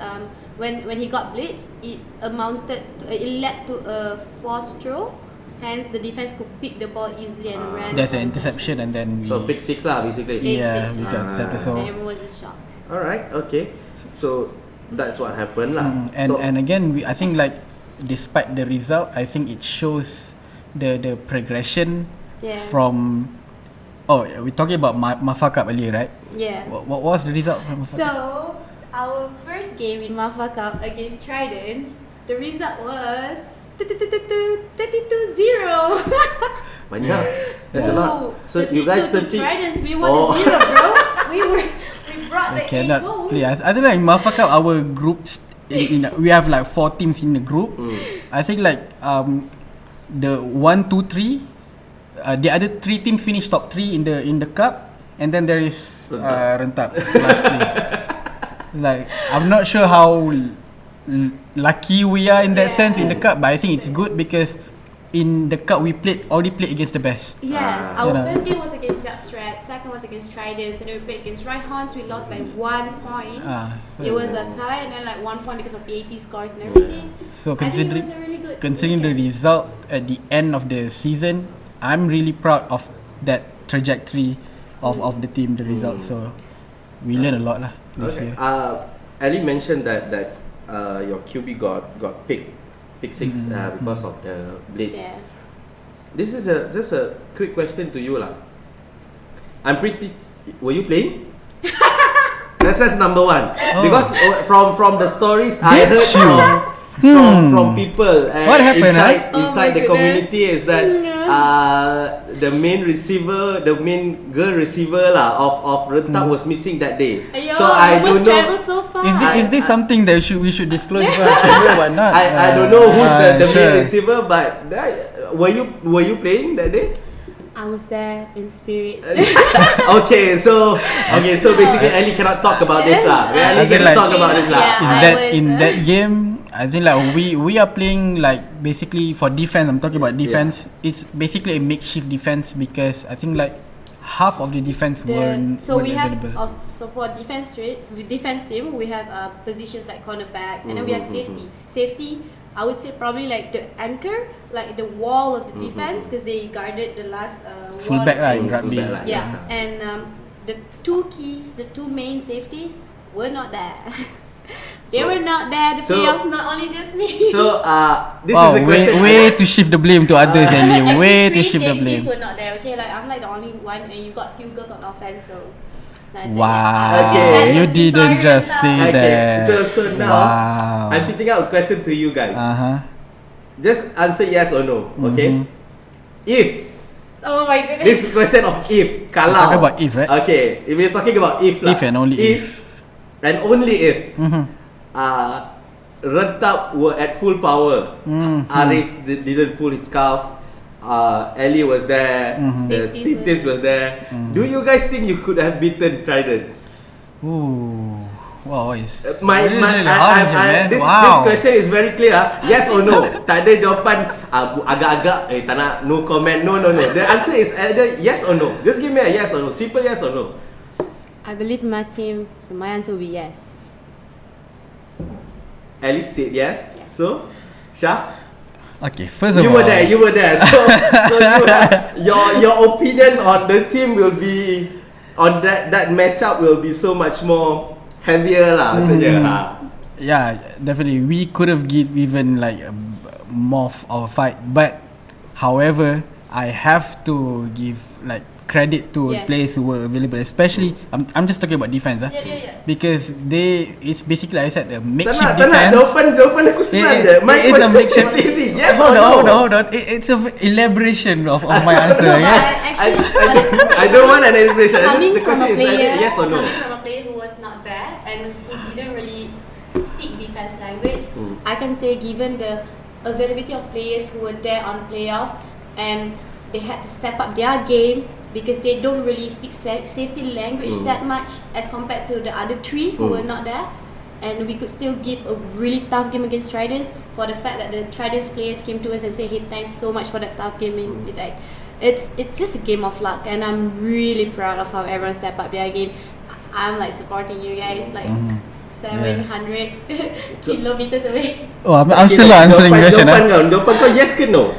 when he got blitz, it led to a forced throw. Hence, the defense could pick the ball easily and ran. There's an interception, and then pick 6 lah, basically. We got intercepted. So everyone was just shocked. Alright, okay. So that's what happened lah. And again, I think like despite the result, I think it shows the progression from. Oh, we're talking about Mafa Cup earlier, right? Yeah. What was the result from Mafa Cup? So our first game in Mafa Cup against Trident, the result was 32-0. Banyak. That's a lot. So 32 you guys to 30. Trident, we won the 0, bro. We brought the 8 goals. Play. I think like Mafa Cup, our groups, we have like 4 teams in the group. I think like the 1, 2, 3. The other 3 teams finished top 3 in the cup, and then there is Rentap last place. Like I'm not sure how lucky we are in that sense in the cup, but I think it's good because in the cup we already played against the best. Yes, our first game was against Jackstrat, second was against Trident, and then we played against Raihan's. We lost by 1 point. So it was a tie, and then like 1 point because of PAT scores and everything. So I think it was a really good considering the result at the end of the season, I'm really proud of that trajectory of the team, the result. So we learned a lot lah this year. Elli mentioned that your QB got pick 6 because of the blitz. Yeah. This is just a quick question to you lah. Were you playing? That's number 1. Because from the stories I heard from people what happened, inside the community is that the main girl receiver lah of Renta was missing that day. So I don't know. So far. Is this something that we should disclose? Or not? I don't know who's the main receiver, but were you playing that day? I was there in spirit. Okay, so basically Elli cannot talk about this lah. Elli cannot talk about this lah. In that game, I think like we are playing like basically for defense. I'm talking about defense. It's basically a makeshift defense because I think like half of the defense weren't available. So for defense team, we have positions like cornerback, and then we have safety. Safety, I would say probably like the anchor, like the wall of the defense, because they guarded the last fullback in rugby. Yeah, and the 2 keys, the 2 main safeties were not there. They were not there. The playoffs, not only just me. So this wow, is the question. Way to shift the blame to others, Elli. Way to shift the blame. Safeties were not there. Okay, like I'm like the only one, and you got few girls on offense, so. Wow, Okay. you didn't just say that. So now I'm pitching out a question to you guys. Just answer yes or no. Okay. If oh my goodness. this is question of if. Kalau. Talking about if, right? Okay. If we're talking about if lah. If and only if. And only if. Rentap were at full power. Aris didn't pull his scarf. Elli was there. The safeties were there. Do you guys think you could have beaten Tridents? Ooh. Wow, This Wow. question is very clear. Yes or no? Tak ada jawapan agak-agak tak nak no comment. No. The answer is either yes or no. Just give me a yes or no. Simple yes or no. I believe in my team, so my answer will be yes. Elli said yes. So, Shah? Okay, first of all, You were there. So you have, your opinion on the team will be on that matchup will be so much more heavier lah. yeah, definitely we could have given like more of a fight, but however, I have to give like credit to players who were available, especially I'm just talking about defense because it's basically like I said a makeshift defense. Jawapan aku senang je. My question is easy. Yes or no? Hold on. It's an elaboration of my answer. I don't want an elaboration. The question is either yes or no. Coming from a player who was not there and who didn't really speak defense language, I can say given the availability of players who were there on playoff and they had to step up their game because they don't really speak safety language that much as compared to the other 3 who were not there, and we could still give a really tough game against Tridents for the fact that the Tridents players came to us and said, hey, thanks so much for that tough game. Like, it's just a game of luck, and I'm really proud of how everyone stepped up their game. I'm like supporting you guys like 700 kilometers away. Oh, I'm still answering the question. Jawapan kau yes ke no?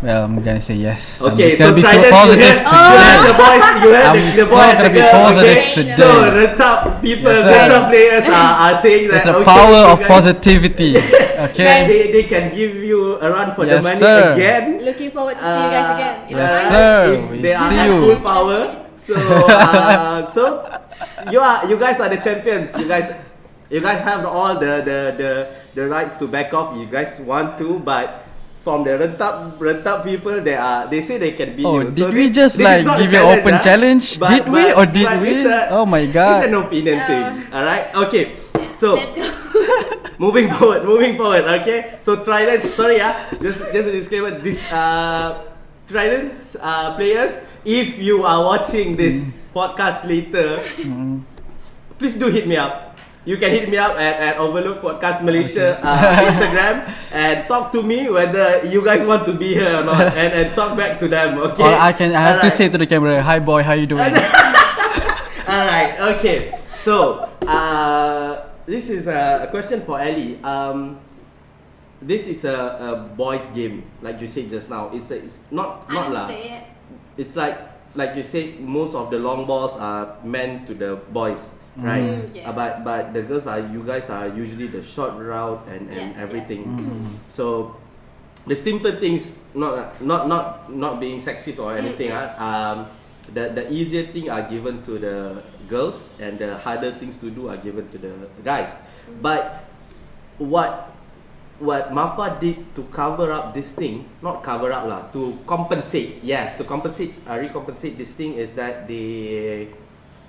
Well, I'm gonna say yes. Okay, I'm so just gonna be Trident, positive you have the boys, you have I'm the boy so and the gonna be girl. positive Okay, today. so Rentap people, Yes, sir. Rentap players are saying that There's a okay, power you of guys- positivity. Okay. They can give you a run for the Yes, money sir. again. Looking forward to see you guys again. Yes, Alright, sir. if We they are see at you. full power. So so you guys are the champions. You guys have all the rights to back off. You guys want to, but from the Rentap people, they say they can beat Oh, you. did we just this like is not a give you an open challenge? but- Did we but- or did but we? it's Oh my It's god. an opinion thing. Alright, okay. So Let's go. moving forward. Okay, so Trident, sorry, just a disclaimer. This Trident's players, if you are watching this podcast later, please do hit me up. You can hit me up at Overlook Podcast Malaysia Instagram and talk to me whether you guys want to be here or not, and talk back to them. Okay. Or I have to Alright. say to the camera, "Hi boy, how you doing?" Alright, okay. So, this is a question for Elli. This is a boys' game, like you said just now. It's not I didn't lah. say it. It's like you said, most of the long balls are meant to the boys, right? Yeah. But the girls you guys are usually the short route and Yeah, everything. So the simple things, not being sexist or anything, the easier thing are given to the girls, and the harder things to do are given to the guys. But what Mafa did to cover up this thing, not cover up lah, to compensate. Yes, to recompensate this thing is that they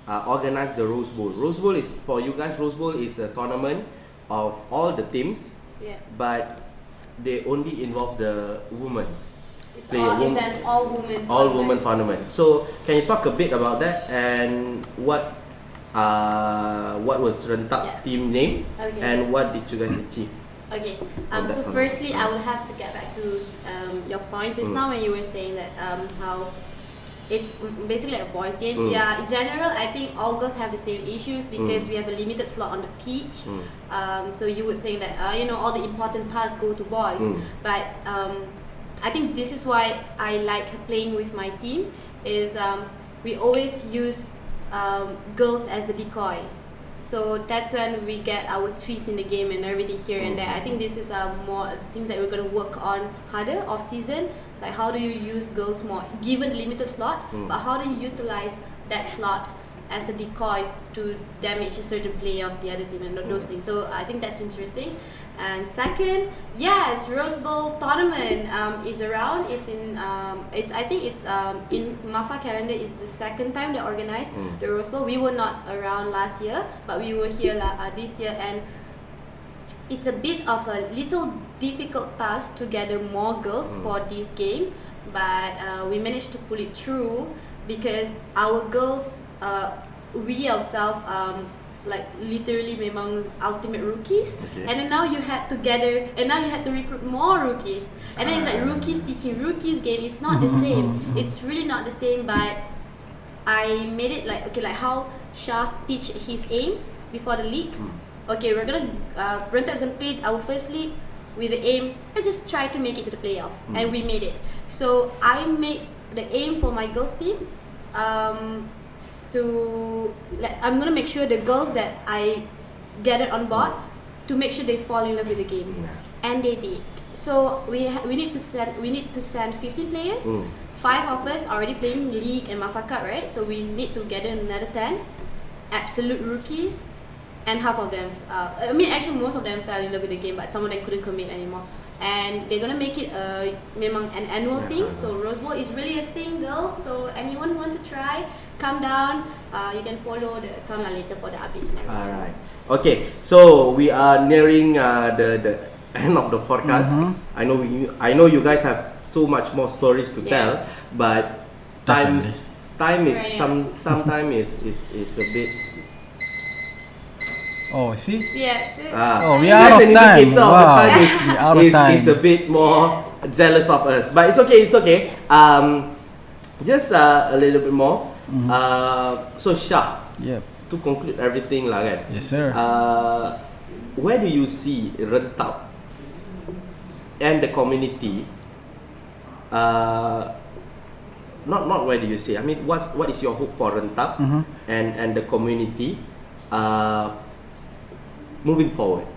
organize the Rose Bowl. Rose Bowl is for you guys. Rose Bowl is a tournament of all the teams, Yeah. but they only involve the women's. It's Play an woman- all-woman all-woman tournament. So can you talk a bit about that, and what was Rentap's Yeah. team name, Okay. and what did you guys achieve? Okay. On that So one. firstly, I will have to get back to your point just now when you were saying that how it's basically like a boys' game. Yeah. In general, I think all girls have the same issues because we have a limited slot on the pitch. So you would think that all the important tasks go to boys, but I think this is why I like playing with my team. Is we always use girls as a decoy. So that's when we get our twist in the game and everything here and there. I think this is more things that we're going to work on harder off season. Like how do you use girls more given the limited slot, but how do you utilize that slot as a decoy to damage a certain player of the other team and those things. So I think that's interesting. And second, yes, Rose Bowl tournament is around. It's in I think it's in Mafa calendar. It's the second time they organized the Rose Bowl. We were not around last year, but we were here this year, and it's a bit of a little difficult task to gather more girls for this game, but we managed to pull it through because our girls, we ourselves like literally memang ultimate rookies. Okay. And then now you had to gather, and now you had to recruit more rookies, and then it's like rookies teaching rookies game. It's not the same. It's really not the same. But I made it like how Shah pitched his aim before the league. Okay, we're gonna Renta is gonna play our first league with the aim. Let's just try to make it to the playoff, and we made it. So I made the aim for my girls team. I'm gonna make sure the girls that I gathered on board to make sure they fall in love with the game, and they did. So we need to send 15 players. 5 of us are already playing league and Mafa Cup, right? So we need to gather another 10 absolute rookies, and half of them, actually most of them fell in love with the game, but some of them couldn't commit anymore. And they're gonna make it memang an annual thing. So Rose Bowl is really a thing, girls. So anyone want to try, come down. You can follow the account later for the updates and everything. Alright. Okay, so we are nearing the end of the podcast. I know you guys have so much more stories to tell, but time is sometimes is a bit. Oh, see? Yeah, that's it. Oh, we are out of time. Indicator of the Wow. time We are out of time. is a bit more jealous of us, but it's okay. Just a little bit more. So Shah, Yep. to conclude everything lah kan. Yes, sir. Where do you see Rentap and the community not where do you say? I mean, what is your hope for Rentap and the community moving forward?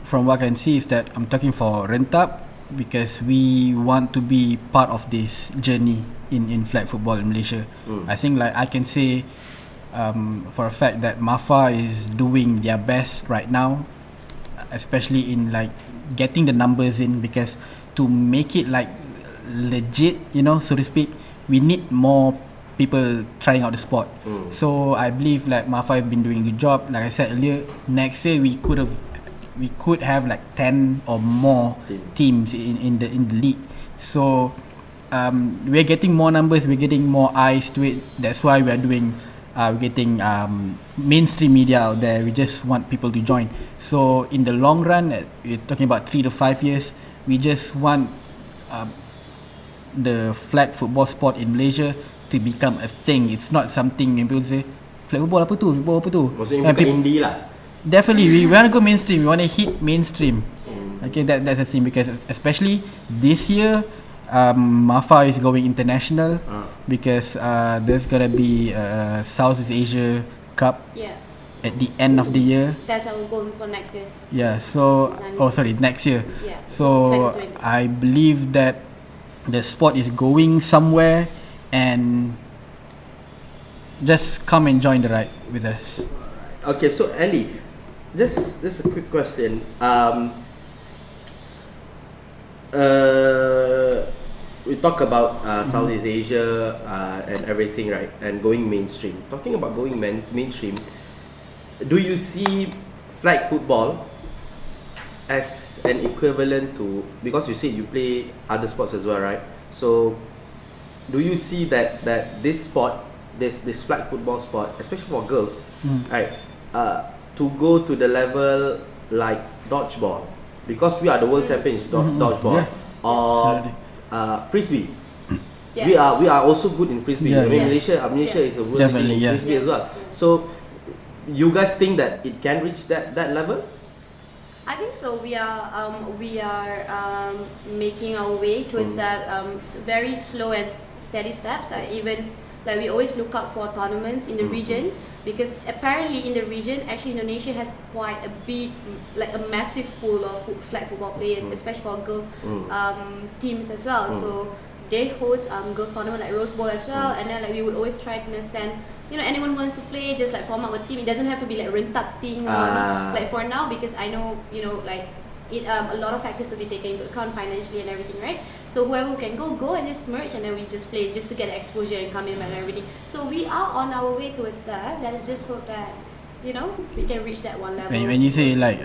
From what I can see is that I'm talking for Rentap because we want to be part of this journey in flag football in Malaysia. I think like I can say for a fact that MAFA is doing their best right now, especially in like getting the numbers in, because to make it like legit, you know, so to speak, we need more people trying out the sport. So I believe like MAFA have been doing a good job. Like I said earlier, next year we could have like 10 or more teams in the league. So we're getting more numbers, we're getting more eyes to it. That's why we're getting mainstream media out there. We just want people to join. So in the long run, we're talking about 3 to 5 years, we just want the flag football sport in Malaysia to become a thing. It's not something people say flag football apa tu, football apa tu. Maksudnya bukan indie lah. Definitely, we want to go mainstream. We want to hit mainstream. Okay, that's the thing, because especially this year, MAFA is going international because there's gonna be a Southeast Asia Cup at the end of the year. That's our goal for next year. Yeah. So, next year. Yeah. So 2020. I believe that the sport is going somewhere, and just come and join the ride with us. Okay, so Elli, just a quick question. We talk about Southeast Asia and everything, right? And going mainstream. Talking about going mainstream, do you see flag football as an equivalent to, because you said you play other sports as well, right? So do you see that this sport, this flag football sport, especially for girls, right, to go to the level like dodgeball, because we are the world champions dodgeball, or frisbee. We are also good in frisbee. I mean, Malaysia is a world league in frisbee as well. So you guys think that it can reach that level? I think so. We are making our way towards that, very slow and steady steps. Even like we always look out for tournaments in the region, because apparently in the region, actually Indonesia has quite a big, like a massive pool of flag football players, especially for girls teams as well. So they host girls tournament like Rose Bowl as well, and then like we would always try to send, you know, anyone who wants to play, just like form up a team. It doesn't have to be like Rentap thing or like for now, because I know, you know, like it a lot of factors to be taken into account financially and everything, right? So whoever can go and just merge, and then we just play just to get the exposure and come in and everything. So we are on our way towards that. Let's just hope that, you know, we can reach that one level. When you say like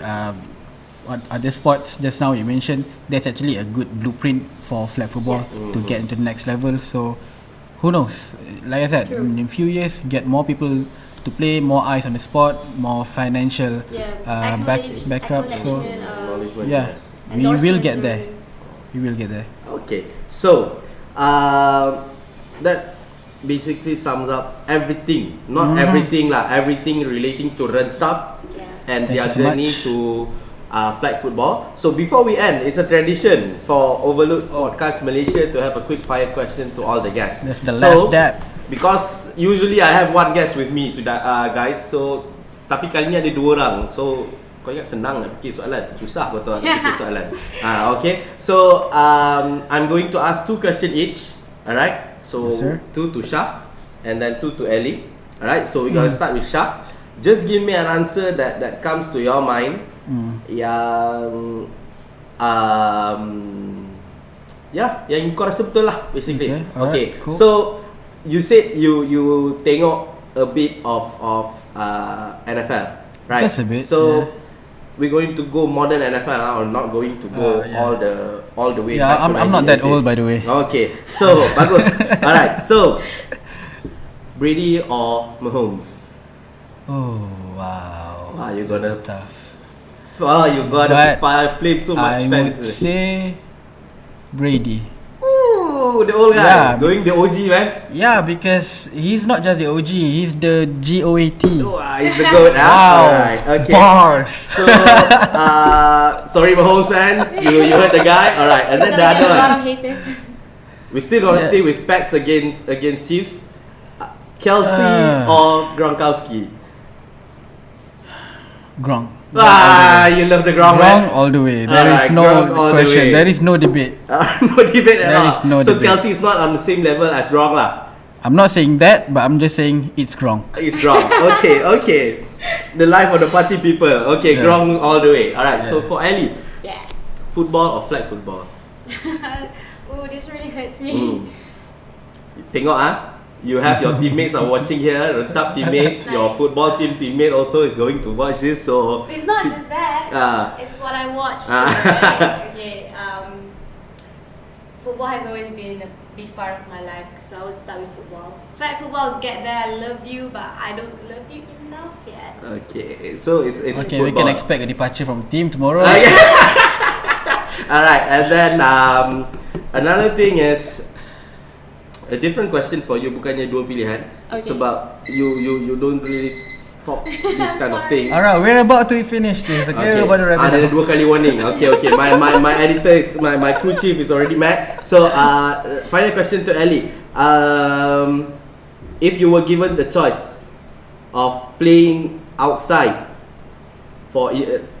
what other sports just now you mentioned, there's actually a good blueprint for flag football to get into the next level. So who knows? Like I said, in a few years, get more people to play, more eyes on the sport, more financial backup. So yeah, we will get there. We will get there. Okay, so that basically sums up everything. Not everything lah. Everything relating to Rentap and their journey to flag football. So before we end, it's a tradition for Overlook Podcast Malaysia to have a quick fire question to all the guests. That's the last dab. Because usually I have one guest with me today, guys. So tapi kali ni ada dua orang. So kau ingat senang nak fikir soalan, susah kau tahu nak fikir soalan. Okay. So I'm going to ask 2 questions each. Alright. So yes, 2 to Shah and then 2 to Elli. Alright. So we're gonna start with Shah. Just give me an answer that comes to your mind. Yang yang kau rasa betul lah, basically. Okay. Cool. So you said you tengok a bit of NFL, right? Just a bit. So we're going to go modern NFL or not going to go all the way. Yeah, I'm not that old, by the way. Okay, so bagus. Alright, so Brady or Mahomes? Oh wow. Wow, you're gonna tough. Oh, you gotta flip so much I fence. would say Brady. Ooh, Oh, the old guy. Yeah. Going the OG, man. Yeah, because he's not just the OG, he's the GOAT. Oh, he's the GOAT. Wow. Alright, okay. Bars. So, sorry, Mahomes fans. You heard the guy. Alright, and then It's the gonna other get a lot of one. haters. We still gonna Yeah. stay with Pats against Chiefs. Kelsey or Gronkowski? Gronk. You love the Gronk, Gronk man. all the way. There Alright, is no Gronk all the way. question. There is no debate. No debate at There all. is no So debate. Kelsey is not on the same level as Gronk lah. I'm not saying that, but I'm just saying it's Gronk. It's Gronk. Okay. The life of the party people. Okay, Yeah. Gronk all the way. Alright, so Yeah. for Elli, Yes. football or flag football? Oh, this really hurts me. Tengok you have your teammates are watching here, Rentap teammates, your football team teammate also is going to watch this, so It's not just that. It's what I watched. Too, right? Okay. Football has always been a big part of my life, so I would start with football. Flag football, get there. I love you, but I don't love you enough yet. okay, so it's Okay, football. we can expect a departure from team tomorrow. Alright, and then another thing is a different question for you, bukannya dua pilihan. Okay. Sebab you don't really talk this kind of thing. Alright, we're about to finish this. Okay, we're about to wrap it Ada up. 2 kali warning. Okay. My editor is my crew chief is already mad. So final question to Elli. If you were given the choice of playing outside for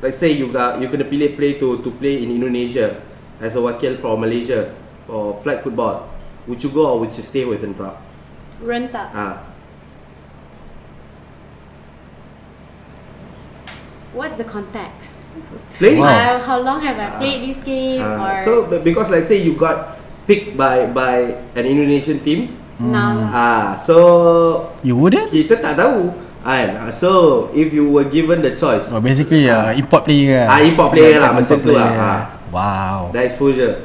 like say you kena pilih play to play in Indonesia as a wakil for Malaysia for flag football, would you go or would you stay with Renta? Renta. What's the context? Play. Wow. How long have I played this game? Or So because let's say you got picked by an Indonesian team, now lah. so You wouldn't? kita tak tahu kan. So if you were given the choice, Oh, basically, import player. import player lah, Import macam tu lah. player. Wow. the exposure.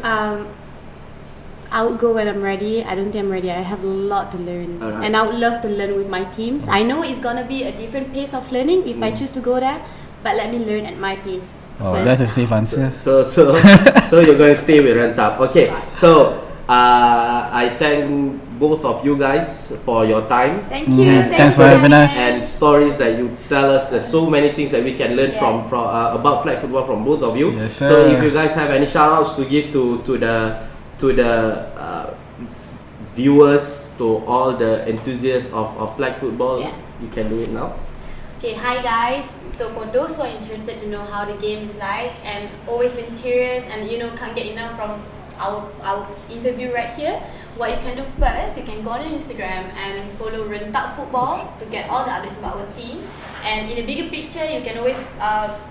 I would go when I'm ready. I don't think I'm ready. I have a lot to learn, Alright. and I would love to learn with my teams. I know it's gonna be a different pace of learning if I choose to go there, but let me learn at my pace Oh, first. that's a safe answer. So you're going to stay with Rentap. Okay. So I thank both of you guys for your time. Thank you. And thanks for having us. and stories that you tell us. There's so many things that we can learn Yeah. from about flag football from both of you. Yes, So sir. if you guys have any shout outs to give to the viewers, to all the enthusiasts of flag football, Yeah. you can do it now. Okay, hi guys. So for those who are interested to know how the game is like and always been curious and can't get enough from our interview right here, what you can do first, you can go on Instagram and follow Rentap Football to get all the updates about our team. And in the bigger picture, you can always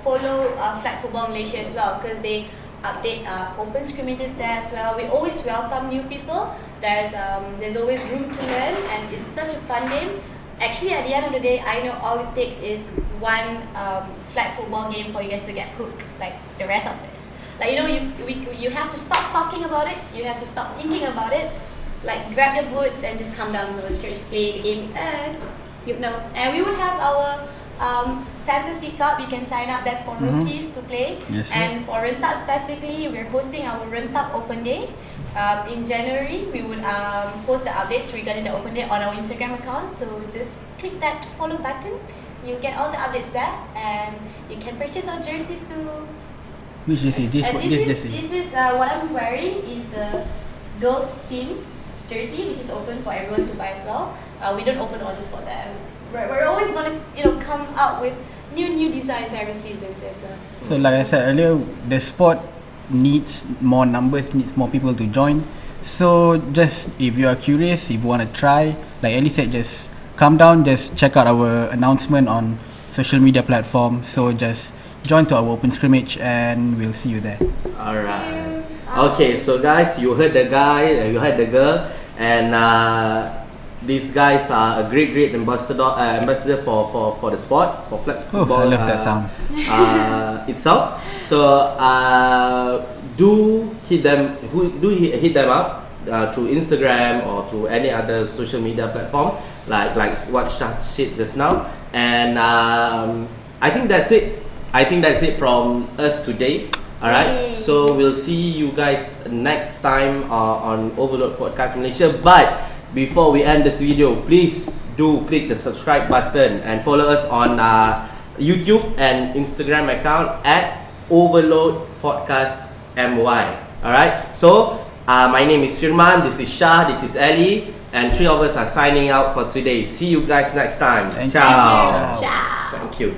follow Flag Football Malaysia as well, because they update open scrimmages there as well. We always welcome new people. There's always room to learn, and it's such a fun game. Actually, at the end of the day, I know all it takes is one flag football game for you guys to get hooked, like the rest of us. Like you have to stop talking about it. You have to stop thinking about it. Like grab your boots and just come down to the stage, play the game with us. And we would have our fantasy cup. You can sign up. That's for rookies to play. Yes, sir. And for Rentap specifically, we're hosting our Rentap Open Day. In January, we would post the updates regarding the open day on our Instagram account. So just click that follow button. You get all the updates there, and you can purchase our jerseys too. Which jersey? This jersey. This is what I'm wearing is the girls team jersey, which is open for everyone to buy as well. We don't open orders for them. We're always gonna come out with new designs every season. So like I said earlier, the sport needs more numbers, needs more people to join. So just if you are curious, if you want to try, like Elli said, just come down, just check out our announcement on social media platforms. So just join to our open scrimmage and we'll see you there. Alright. Okay, so guys, you heard the guy and you heard the girl, and these guys are a great ambassador for the sport, for flag football. I love that sound. Itself. So do hit them up through Instagram or through any other social media platform, like what Shah said just now. And I think that's it. I think that's it from us today. Alright, so we'll see you guys next time on Overload Podcast Malaysia. But before we end this video, please do click the subscribe button and follow us on YouTube and Instagram account at Overload Podcast MY. Alright, so my name is Firman, this is Shah, this is Elli, and three of us are signing out for today. See you guys next time. Thank you. Ciao. Ciao. Thank you.